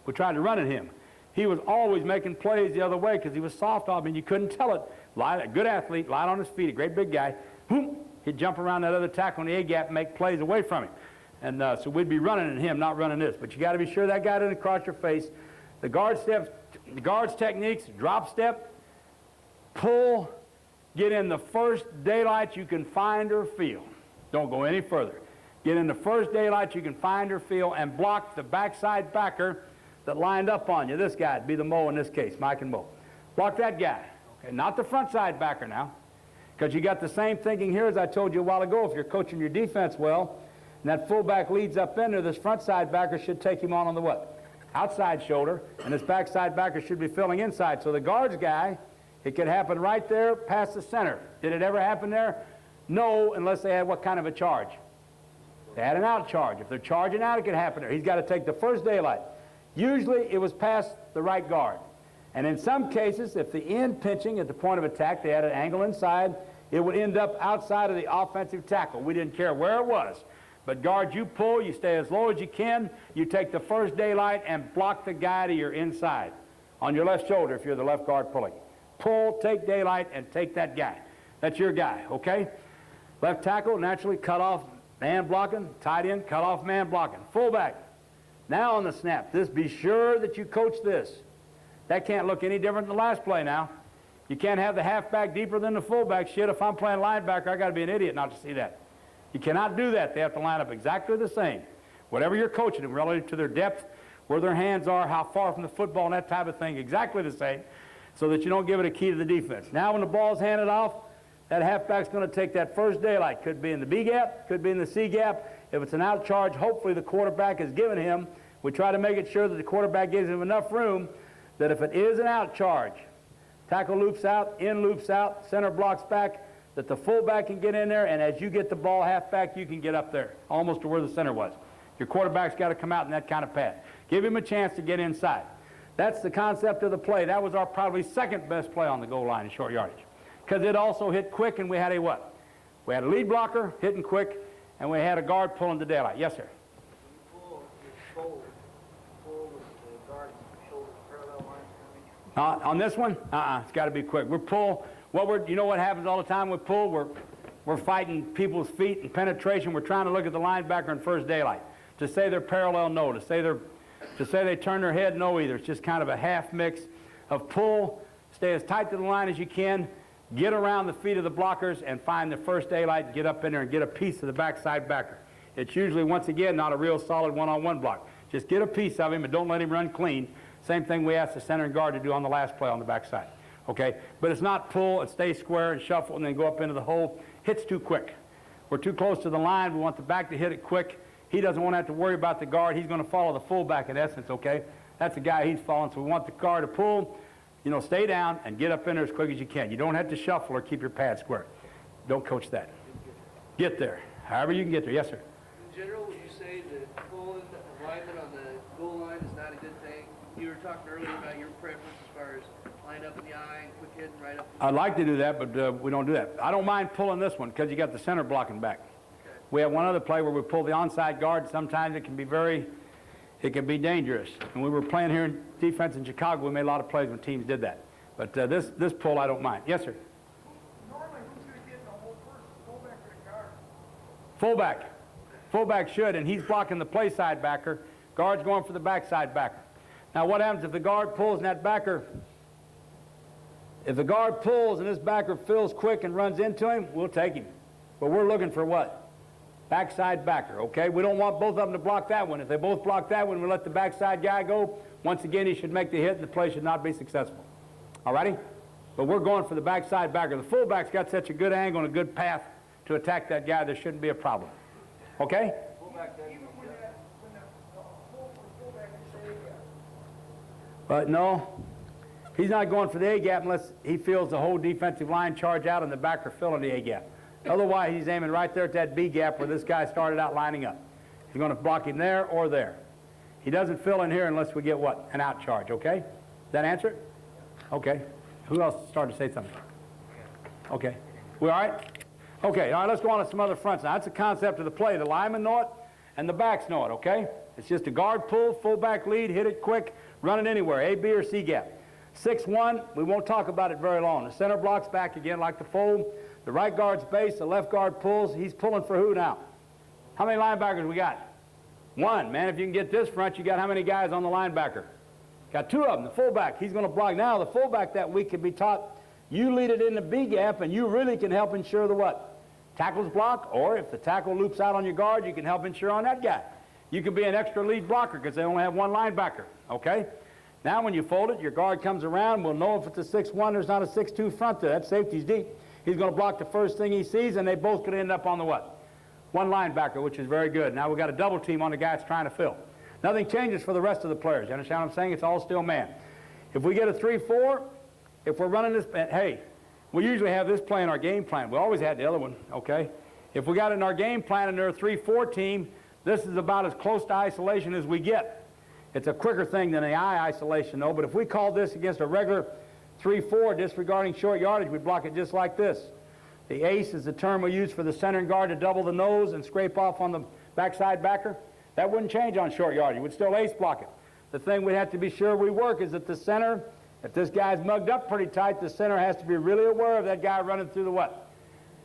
We tried to run at him. He was always making plays the other way because he was soft off. I mean, you couldn't tell it. A good athlete, light on his feet, a great big guy. Boom, he'd jump around that other tackle on the A-gap and make plays away from him. And so we'd be running at him, not running this. But you got to be sure that guy doesn't cross your face. The guard steps, the guard's techniques, drop step, pull, get in the first daylight you can find or feel. Don't go any further. Get in the first daylight you can find or feel and block the backside backer that lined up on you. This guy'd be the Mo in this case, Mike and Mo. Block that guy, okay? Not the front side backer now, because you got the same thinking here as I told you a while ago. If you're coaching your defense well, and that fullback leads up in there, this front side backer should take him on the what? Outside shoulder, and this backside backer should be filling inside. So the guards guy, it could happen right there past the center. Did it ever happen there? No, unless they had what kind of a charge? They had an out charge. If they're charging out, it could happen there. He's got to take the first daylight. Usually it was past the right guard. And in some cases, if the end pinching at the point of attack, they had an angle inside, it would end up outside of the offensive tackle. We didn't care where it was. But guard, you pull, you stay as low as you can, you take the first daylight and block the guy to your inside on your left shoulder if you're the left guard pulling. Pull, take daylight, and take that guy. That's your guy, okay? Left tackle, naturally cut off man blocking. Tight end, cut off man blocking. Fullback. Now on the snap, be sure that you coach this. That can't look any different than the last play now. You can't have the halfback deeper than the fullback. Shit, if I'm playing linebacker, I got to be an idiot not to see that. You cannot do that. They have to line up exactly the same. Whatever you're coaching them relative to their depth, where their hands are, how far from the football, and that type of thing, exactly the same, so that you don't give it a key to the defense. Now when the ball's handed off, that halfback's going to take that first daylight. Could be in the B gap, could be in the C gap. If it's an out charge, hopefully the quarterback has given him. We try to make it sure that the quarterback gives him enough room that if it is an out charge, tackle loops out, in loops out, center blocks back, that the fullback can get in there, and as you get the ball halfback, you can get up there, almost to where the center was. Your quarterback's got to come out in that kind of pass. Give him a chance to get inside. That's the concept of the play. That was our probably second best play on the goal line in short yardage, because it also hit quick, and we had a what? We had a lead blocker hitting quick, and we had a guard pulling the daylight. Yes, sir.
Pull with the guard shoulder parallel line.
On this one, it's got to be quick. We're pull. You know what happens all the time with pull? We're fighting people's feet and penetration. We're trying to look at the linebacker in first daylight. To say they're parallel, no. To say they turn their head, no either. It's just kind of a half mix of pull. Stay as tight to the line as you can. Get around the feet of the blockers and find the first daylight. Get up in there and get a piece of the backside backer. It's usually, once again, not a real solid one-on-one block. Just get a piece of him and don't let him run clean. Same thing we asked the center and guard to do on the last play on the backside. Okay? But it's not pull, it's stay square and shuffle and then go up into the hole. Hits too quick. We're too close to the line. We want the back to hit it quick. He doesn't want to have to worry about the guard. He's going to follow the fullback in essence, okay? That's the guy he's following, so we want the guard to pull, stay down and get up in there as quick as you can. You don't have to shuffle or keep your pad square. Don't coach that. Get there. However you can get there. Yes, sir.
In general, would you say that pulling alignment on the goal line is not a good thing? You were talking earlier about your preference as far as line up in the eye and quick hitting right up.
I'd like to do that, but we don't do that. I don't mind pulling this one because you got the center blocking back. Okay. We have one other play where we pull the onside guard. Sometimes it can be dangerous. When we were playing here in defense in Chicago, we made a lot of plays when teams did that. But this pull, I don't mind. Yes, sir.
Normally, who's going to get in the hole first, fullback or the guard?
Fullback. Fullback should, and he's blocking the play side backer. Guard's going for the backside backer. Now, what happens if the guard pulls and that backer, if the guard pulls and this backer fills quick and runs into him, we'll take him. But we're looking for what? Backside backer, okay? We don't want both of them to block that one. If they both block that one, we let the backside guy go. Once again, he should make the hit and the play should not be successful. All righty? But we're going for the backside backer. The fullback's got such a good angle and a good path to attack that guy, there shouldn't be a problem. Okay? But no, he's not going for the A-gap unless he feels the whole defensive line charge out and the backer filling the A-gap. Otherwise, he's aiming right there at that B-gap where this guy started out lining up. He's going to block him there or there. He doesn't fill in here unless we get what? An out charge, okay? Does that answer it? Okay. Who else started to say something? Okay. We all right? Okay, all right, let's go on to some other fronts. Now, that's the concept of the play. The linemen know it, and the backs know it, okay? It's just a guard pull, fullback lead, hit it quick, run it anywhere, A, B, or C gap. 6-1, we won't talk about it very long. The center blocks back again like the fold. The right guard's base, the left guard pulls. He's pulling for who now? How many linebackers we got? One. Man, if you can get this front, you got how many guys on the linebacker? Got two of them. The fullback, he's going to block. Now, the fullback that week can be taught, you lead it in the B gap, and you really can help ensure the what? Tackle's block, or if the tackle loops out on your guard, you can help ensure on that guy. You can be an extra lead blocker because they only have one linebacker, okay? Now when you fold it, your guard comes around. We'll know if it's a 6-1, there's not a 6-2 front there. That safety's deep. He's going to block the first thing he sees, and they both could end up on the what? One linebacker, which is very good. Now we've got a double team on the guy that's trying to fill. Nothing changes for the rest of the players. You understand what I'm saying? It's all still man. If we get a 3-4, if we're running this, hey, we usually have this play in our game plan. We always had the other one, okay? If we got it in our game plan and they're a 3-4 team, this is about as close to isolation as we get. It's a quicker thing than the eye isolation, though, but if we called this against a regular 3-4 disregarding short yardage, we'd block it just like this. The ace is the term we use for the center and guard to double the nose and scrape off on the backside backer. That wouldn't change on short yardage. We'd still ace block it. The thing we have to be sure we work is that the center, if this guy's mugged up pretty tight, the center has to be really aware of that guy running through the what?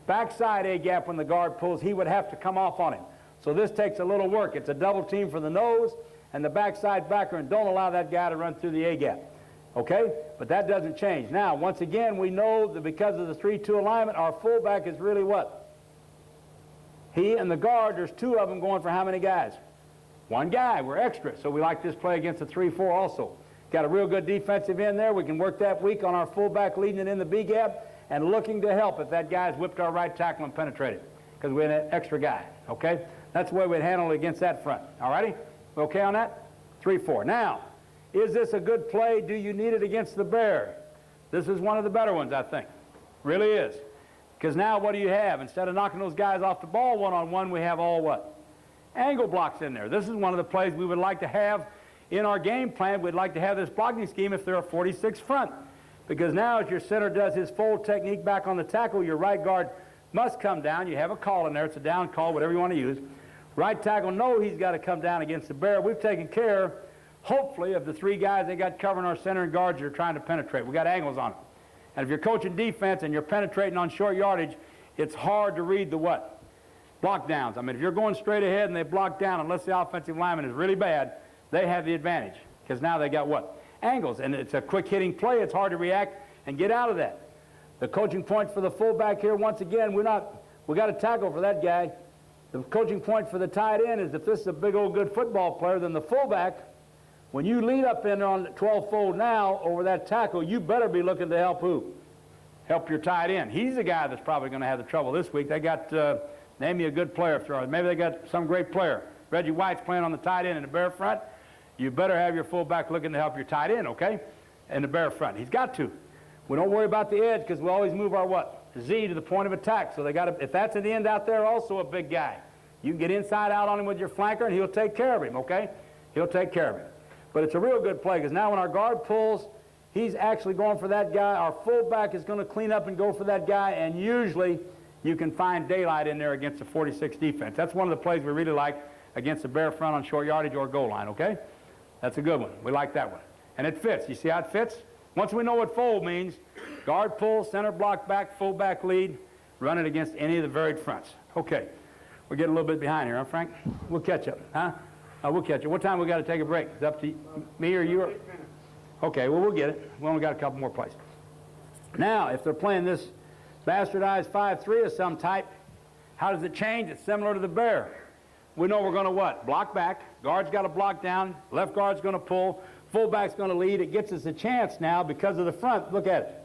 Backside A-gap when the guard pulls, he would have to come off on him. So this takes a little work. It's a double team for the nose and the backside backer, and don't allow that guy to run through the A-gap. Okay? But that doesn't change. Now, once again, we know that because of the 3-2 alignment, our fullback is really what? He and the guard, there's two of them going for how many guys? One guy. We're extra. So we like this play against the 3-4 also. Got a real good defensive end there. We can work that weak on our fullback leading it in the B-gap and looking to help if that guy's whipped our right tackle and penetrated because we had an extra guy. Okay? That's the way we'd handle it against that front. All righty? Okay on that? 3-4. Now, is this a good play? Do you need it against the Bear? This is one of the better ones, I think. Really is. Because now what do you have? Instead of knocking those guys off the ball one-on-one, we have all what? Angle blocks in there. This is one of the plays we would like to have in our game plan. We'd like to have this blocking scheme if they're a 46 front. Because now as your center does his fold technique back on the tackle, your right guard must come down. You have a call in there. It's a down call, whatever you want to use. Right tackle, no, he's got to come down against the bear. We've taken care, hopefully, of the three guys they got covering our center and guards that are trying to penetrate. We got angles on them. And if you're coaching defense and you're penetrating on short yardage, it's hard to read the what? Block downs. I mean, if you're going straight ahead and they block down, unless the offensive lineman is really bad, they have the advantage. Because now they got what? Angles. And it's a quick hitting play. It's hard to react and get out of that. The coaching point for the fullback here, once again, we got a tackle for that guy. The coaching point for the tight end is if this is a big old good football player, then the fullback, when you lead up in on 12-fold now over that tackle, you better be looking to help who? Help your tight end. He's the guy that's probably going to have the trouble this week. They got, name me a good player. Maybe they got some great player. Reggie White's playing on the tight end in the bear front. You better have your fullback looking to help your tight end, okay? In the bear front. He's got to. We don't worry about the edge because we always move our what? Z to the point of attack. So they got to, if that's an end out there, also a big guy. You can get inside out on him with your flanker and he'll take care of him, okay? He'll take care of him. But it's a real good play because now when our guard pulls, he's actually going for that guy. Our fullback is going to clean up and go for that guy, and usually you can find daylight in there against the 46 defense. That's one of the plays we really like against the bear front on short yardage or goal line, okay? That's a good one. We like that one. And it fits. You see how it fits? Once we know what fold means, guard pull, center block back, fullback lead, run it against any of the varied fronts. Okay. We're getting a little bit behind here, huh, Frank? We'll catch up, huh? We'll catch up. What time we got to take a break? It's up to me or you? Okay, well, we'll get it. We only got a couple more plays. Now, if they're playing this bastardized 5-3 of some type, how does it change? It's similar to the bear. We know we're going to what? Block back. Guard's got to block down. Left guard's going to pull. Fullback's going to lead. It gets us a chance now because of the front. Look at it.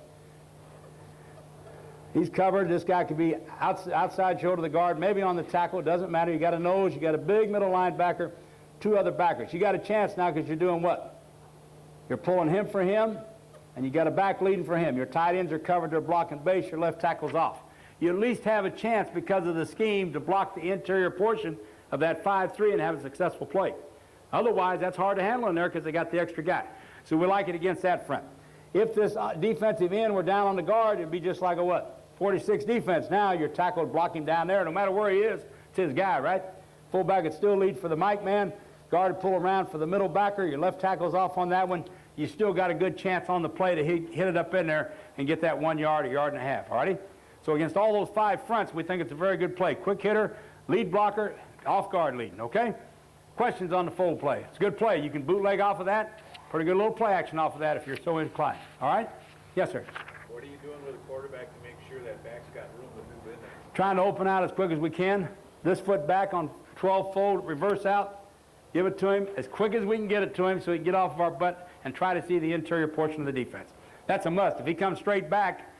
He's covered. This guy could be outside shoulder of the guard, maybe on the tackle. It doesn't matter. You got a nose. You got a big middle linebacker, two other backers. You got a chance now because you're doing what? You're pulling him for him, and you got a back leading for him. Your tight ends are covered. They're blocking base. Your left tackle's off. You at least have a chance because of the scheme to block the interior portion of that 5-3 and have a successful play. Otherwise, that's hard to handle in there because they got the extra guy. So we like it against that front. If this defensive end were down on the guard, it'd be just like a what? 46 defense. Now your tackle would block him down there. No matter where he is, it's his guy, right? Fullback would still lead for the Mike man. Guard would pull around for the middle backer. Your left tackle's off on that one. You still got a good chance on the play to hit it up in there and get that 1 yard, a yard and a half, all righty? So against all those five fronts, we think it's a very good play. Quick hitter, lead blocker, off guard leading, okay? Questions on the fold play. It's a good play. You can bootleg off of that. Pretty good little play action off of that if you're so inclined, all right? Yes, sir.
What are you doing with a quarterback to make sure that back's got room to move in there?
Trying to open out as quick as we can. This foot back on 12-fold, reverse out. Give it to him as quick as we can get it to him so he can get off of our butt and try to see the interior portion of the defense. That's a must. If he comes straight back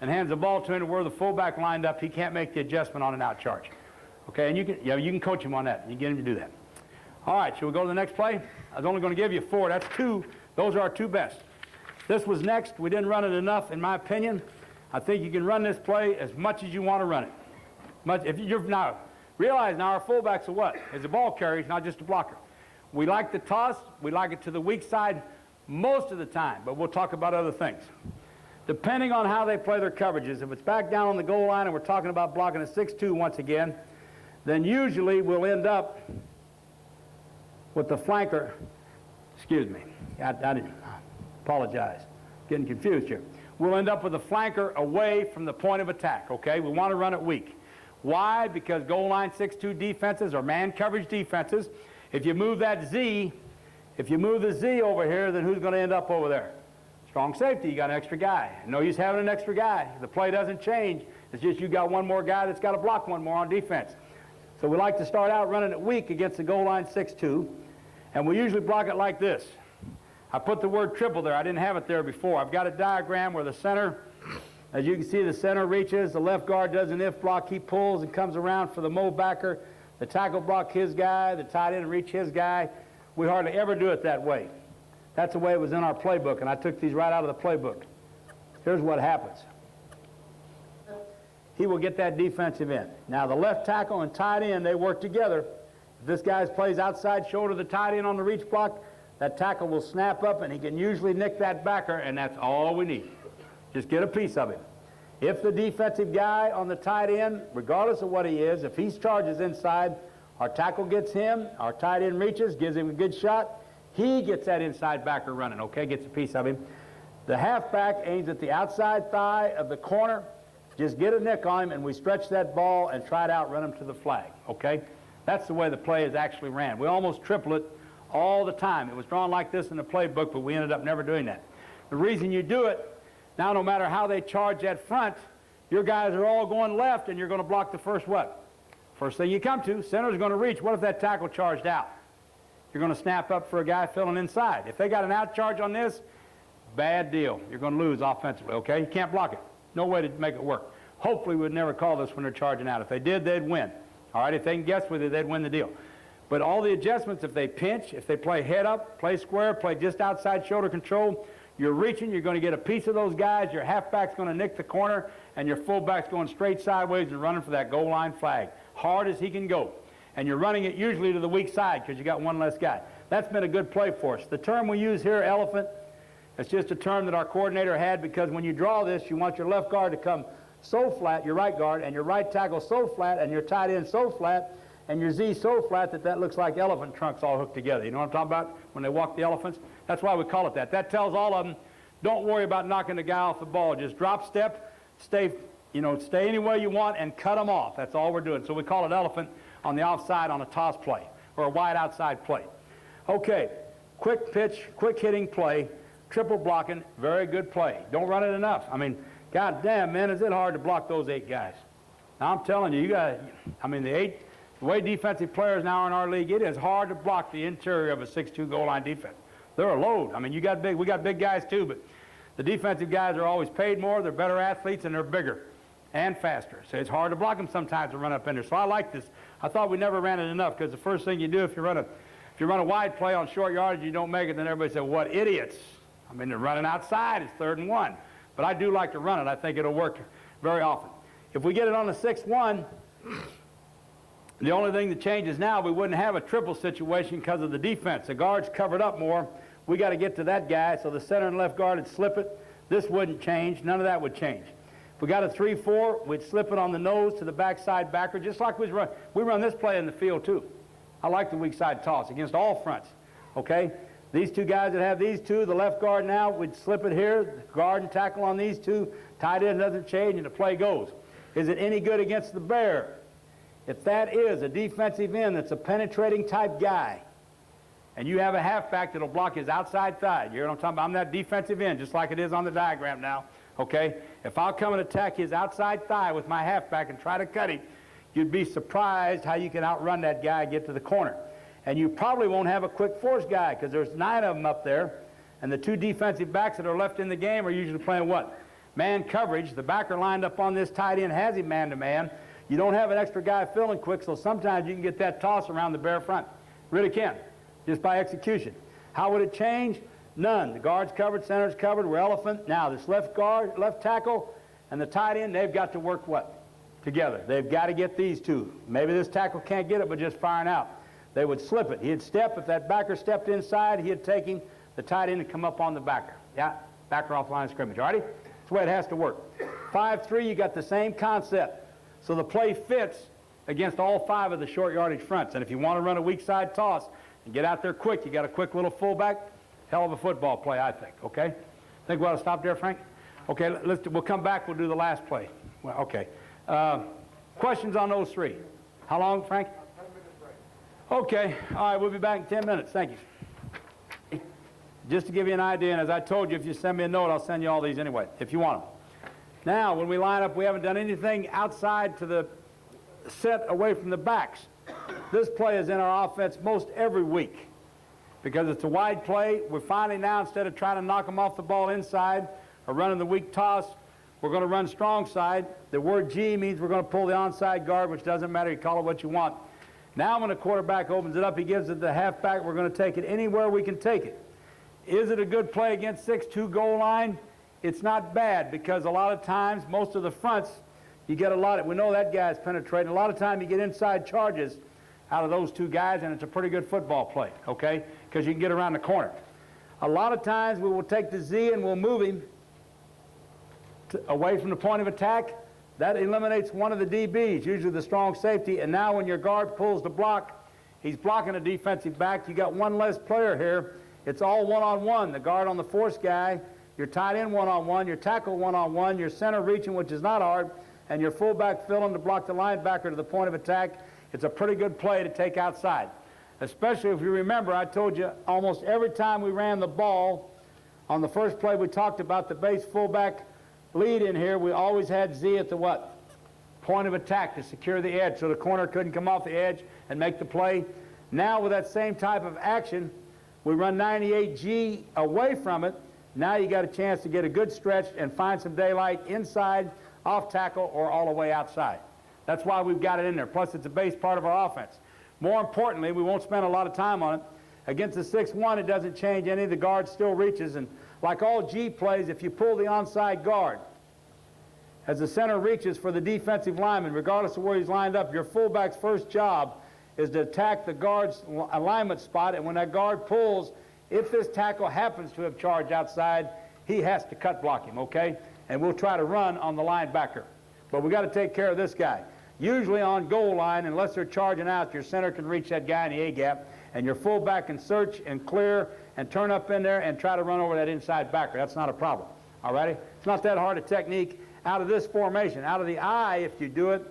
and hands the ball to him to where the fullback lined up, he can't make the adjustment on an out charge. Okay, and you can coach him on that. You get him to do that. All right, shall we go to the next play? I was only going to give you 4. That's 2. Those are our 2 best. This was next. We didn't run it enough, in my opinion. I think you can run this play as much as you want to run it. Now, realize now our fullback's a what? Is a ball carrier, he's not just a blocker. We like the toss. We like it to the weak side most of the time, but we'll talk about other things. Depending on how they play their coverages, if it's back down on the goal line and we're talking about blocking a 6-2 once again, then usually we'll end up with the flanker. Excuse me. I didn't apologize. Getting confused here. We'll end up with the flanker away from the point of attack, okay? We want to run it weak. Why? Because goal line 6-2 defenses are man coverage defenses. If you move that Z, if you move the Z over here, then who's going to end up over there? Strong safety. You got an extra guy. No use having an extra guy. The play doesn't change. It's just you got one more guy that's got to block one more on defense. So we like to start out running it weak against the goal line 6-2, and we usually block it like this. I put the word triple there. I didn't have it there before. I've got a diagram where the center, as you can see, the center reaches, the left guard does an if block, he pulls and comes around for the mo backer, the tackle block his guy, the tight end reach his guy. We hardly ever do it that way. That's the way it was in our playbook, and I took these right out of the playbook. Here's what happens. he will get that defensive end. Now, the left tackle and tight end, they work together. If this guy plays outside shoulder the tight end on the reach block, that tackle will snap up, and he can usually nick that backer, and that's all we need. Just get a piece of him. If the defensive guy on the tight end, regardless of what he is, if he charges inside, our tackle gets him, our tight end reaches, gives him a good shot, he gets that inside backer running, okay, gets a piece of him. The halfback aims at the outside thigh of the corner. Just get a nick on him, and we stretch that ball and try to outrun him to the flag, okay? That's the way the play is actually ran. We almost triple it all the time. It was drawn like this in the playbook, but we ended up never doing that. The reason you do it, now no matter how they charge that front, your guys are all going left, and you're going to block the first what? First thing you come to, center's going to reach. What if that tackle charged out? You're going to snap up for a guy filling inside. If they got an out charge on this, bad deal. You're going to lose offensively, okay? You can't block it. No way to make it work. Hopefully we'd never call this when they're charging out. If they did, they'd win. All right, if they can guess with it, they'd win the deal. But all the adjustments, if they pinch, if they play head up, play square, play just outside shoulder control, you're reaching, you're going to get a piece of those guys, your halfback's going to nick the corner, and your fullback's going straight sideways and running for that goal line flag. Hard as he can go. And you're running it usually to the weak side because you got one less guy. That's been a good play for us. The term we use here, elephant, it's just a term that our coordinator had because when you draw this, you want your left guard to come so flat, your right guard, and your right tackle so flat, and your tight end so flat, and your Z so flat that that looks like elephant trunks all hooked together. You know what I'm talking about? When they walk the elephants? That's why we call it that. That tells all of them, don't worry about knocking the guy off the ball. Just drop step, stay any way you want, and cut them off. That's all we're doing. So we call it elephant on the offside on a toss play or a wide outside play. Okay, quick pitch, quick hitting play, triple blocking, very good play. Don't run it enough. I mean, God damn, man, is it hard to block those 8 guys. Now, I'm telling you, the way defensive players now in our league, it is hard to block the interior of a 6'2" goal line defense. They're a load. I mean, we got big guys too, but the defensive guys are always paid more, they're better athletes, and they're bigger and faster. So it's hard to block them sometimes to run up in there. So I like this. I thought we never ran it enough because the first thing you do if you run a wide play on short yardage, you don't make it, then everybody says, what idiots. I mean, they're running outside, it's 3rd and 1. But I do like to run it. I think it'll work very often. If we get it on the 6-1, the only thing that changes now, we wouldn't have a triple situation because of the defense. The guard's covered up more. We got to get to that guy, so the center and left guard would slip it. This wouldn't change. None of that would change. If we got a 3-4, we'd slip it on the nose to the backside backer, just like we run. We run this play in the field, too. I like the weak side toss against all fronts, okay? These 2 guys that have these 2, the left guard now, we'd slip it here, the guard and tackle on these 2, tight end doesn't change, and the play goes. Is it any good against the bear? If that is a defensive end that's a penetrating type guy, and you have a halfback that'll block his outside thigh, you know what I'm talking about? I'm that defensive end, just like it is on the diagram now, okay? If I'll come and attack his outside thigh with my halfback and try to cut him, you'd be surprised how you can outrun that guy and get to the corner. And you probably won't have a quick force guy because there's 9 of them up there, and the 2 defensive backs that are left in the game are usually playing what? Man coverage. The backer lined up on this tight end has him man-to-man. You don't have an extra guy filling quick, so sometimes you can get that toss around the bare front. Really can, just by execution. How would it change? None. The guard's covered, center's covered, we're elephant. Now this left guard, left tackle, and the tight end, they've got to work what? Together. They've got to get these 2. Maybe this tackle can't get it, but just firing out. They would slip it. He'd step. If that backer stepped inside, he'd take him. The tight end would come up on the backer. Yeah, backer off line of scrimmage. All righty? That's the way it has to work. 5-3, you got the same concept. So the play fits against all 5 of the short yardage fronts. And if you want to run a weak side toss and get out there quick, you got a quick little fullback, hell of a football play, I think. Okay? Think we ought to stop there, Frank? Okay, we'll come back. We'll do the last play. Well, okay. Questions on those 3? How long, Frank? Okay, all right, we'll be back in 10 minutes. Thank you. Just to give you an idea, and as I told you, if you send me a note, I'll send you all these anyway, if you want them. Now, when we line up, we haven't done anything outside to the set away from the backs. This play is in our offense most every week because it's a wide play. We're finally now, instead of trying to knock them off the ball inside or running the weak toss, we're going to run strong side. The word G means we're going to pull the onside guard, which doesn't matter. You call it what you want. Now when the quarterback opens it up, he gives it to the halfback. We're going to take it anywhere we can take it. Is it a good play against 6'2" goal line? It's not bad because a lot of times, most of the fronts, you get a lot of, we know that guy's penetrating. A lot of time you get inside charges out of those two guys, and it's a pretty good football play, okay? Because you can get around the corner. A lot of times we will take the Z and we'll move him away from the point of attack. That eliminates one of the DBs, usually the strong safety, and now when your guard pulls the block, he's blocking a defensive back. You got one less player here. It's all one-on-one. The guard on the force guy, your tight end one-on-one, your tackle one-on-one, your center reaching, which is not hard, and your fullback filling to block the linebacker to the point of attack. It's a pretty good play to take outside, especially if you remember I told you almost every time we ran the ball, on the first play we talked about the base fullback lead in here, we always had Z at the what? Point of attack to secure the edge so the corner couldn't come off the edge and make the play. Now with that same type of action, we run 98G away from it. Now you got a chance to get a good stretch and find some daylight inside, off tackle, or all the way outside. That's why we've got it in there. Plus, it's a base part of our offense. More importantly, we won't spend a lot of time on it. Against the 6-1, it doesn't change any. The guard still reaches. And like all G plays, if you pull the onside guard, as the center reaches for the defensive lineman, regardless of where he's lined up, your fullback's first job is to attack the guard's alignment spot. And when that guard pulls, if this tackle happens to have charged outside, he has to cut block him, okay? And we'll try to run on the linebacker. But we got to take care of this guy. Usually on goal line, unless they're charging out, your center can reach that guy in the A-gap, and your fullback can search and clear and turn up in there and try to run over that inside backer. That's not a problem, all righty? It's not that hard a technique. Out of this formation, out of the I, if you do it,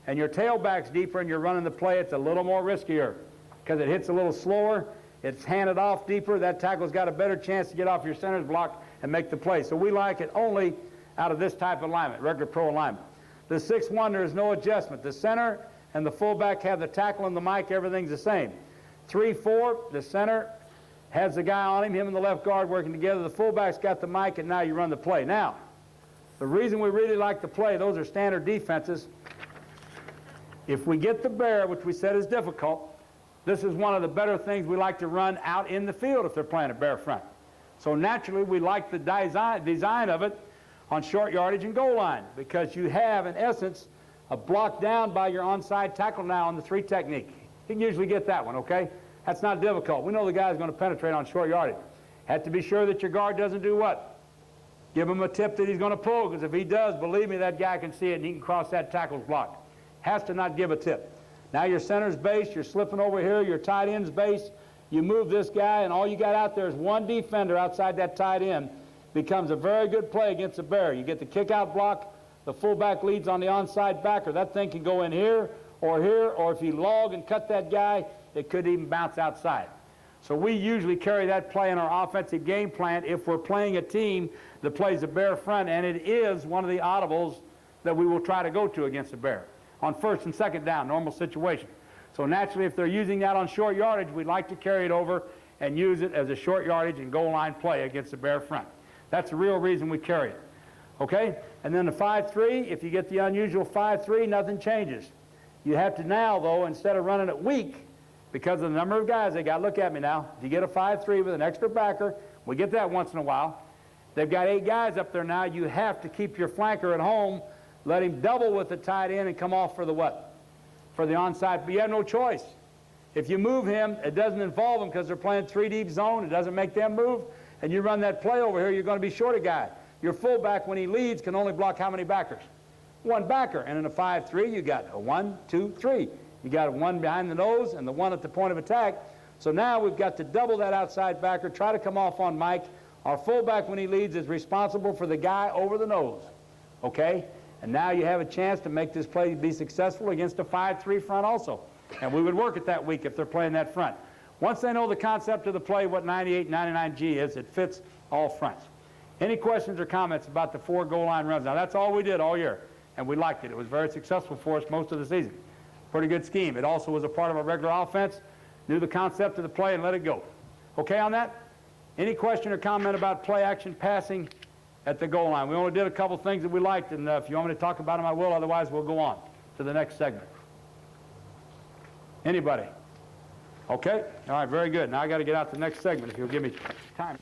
and your tailback's deeper and you're running the play, it's a little more riskier because it hits a little slower. It's handed off deeper. That tackle's got a better chance to get off your center's block and make the play. So we like it only out of this type of alignment, regular pro alignment. The 6-1, there is no adjustment. The center and the fullback have the tackle and the mic. Everything's the same. 3-4, the center has the guy on him and the left guard working together. The fullback's got the mic, and now you run the play. Now, the reason we really like to play, those are standard defenses. If we get the bear, which we said is difficult, this is one of the better things we like to run out in the field if they're playing a bear front. So naturally, we like the design of it on short yardage and goal line because you have, in essence, a block down by your onside tackle now on the 3 technique. You can usually get that one, okay? That's not difficult. We know the guy's going to penetrate on short yardage. Have to be sure that your guard doesn't do what? Give him a tip that he's going to pull, because if he does, believe me, that guy can see it and he can cross that tackle's block. Has to not give a tip. Now your center's base, you're slipping over here, your tight end's base, you move this guy, and all you got out there is one defender outside that tight end. Becomes a very good play against the bear. You get the kick-out block, the fullback leads on the onside backer. That thing can go in here, or if you log and cut that guy, it could even bounce outside. So we usually carry that play in our offensive game plan if we're playing a team that plays a bear front, and it is one of the audibles that we will try to go to against the bear on first and second down, normal situation. So naturally, if they're using that on short yardage, we'd like to carry it over and use it as a short yardage and goal line play against the bear front. That's the real reason we carry it, okay? And then the 5-3, if you get the unusual 5-3, nothing changes. You have to now, though, instead of running it weak, because of the number of guys they got, look at me now, if you get a 5-3 with an extra backer, we get that once in a while, they've got 8 guys up there now, you have to keep your flanker at home, let him double with the tight end and come off for the what? For the onside, but you have no choice. If you move him, it doesn't involve them because they're playing 3 deep zone, it doesn't make them move, and you run that play over here, you're going to be short a guy. Your fullback, when he leads, can only block how many backers? 1 backer. And in a 5-3, you got a 1, 2, 3. You got 1 behind the nose and the 1 at the point of attack. So now we've got to double that outside backer, try to come off on Mike. Our fullback, when he leads, is responsible for the guy over the nose. Okay? And now you have a chance to make this play be successful against a 5-3 front also. And we would work it that week if they're playing that front. Once they know the concept of the play, what 98, 99G is, it fits all fronts. Any questions or comments about the 4 goal line runs? Now, that's all we did all year, and we liked it. It was very successful for us most of the season. Pretty good scheme. It also was a part of our regular offense. Knew the concept of the play and let it go. Okay on that? Any question or comment about play action passing at the goal line? We only did a couple things that we liked, and if you want me to talk about them, I will. Otherwise, we'll go on to the next segment. Anybody? Okay? All right, very good. Now I got to get out to the next segment if you'll give me time.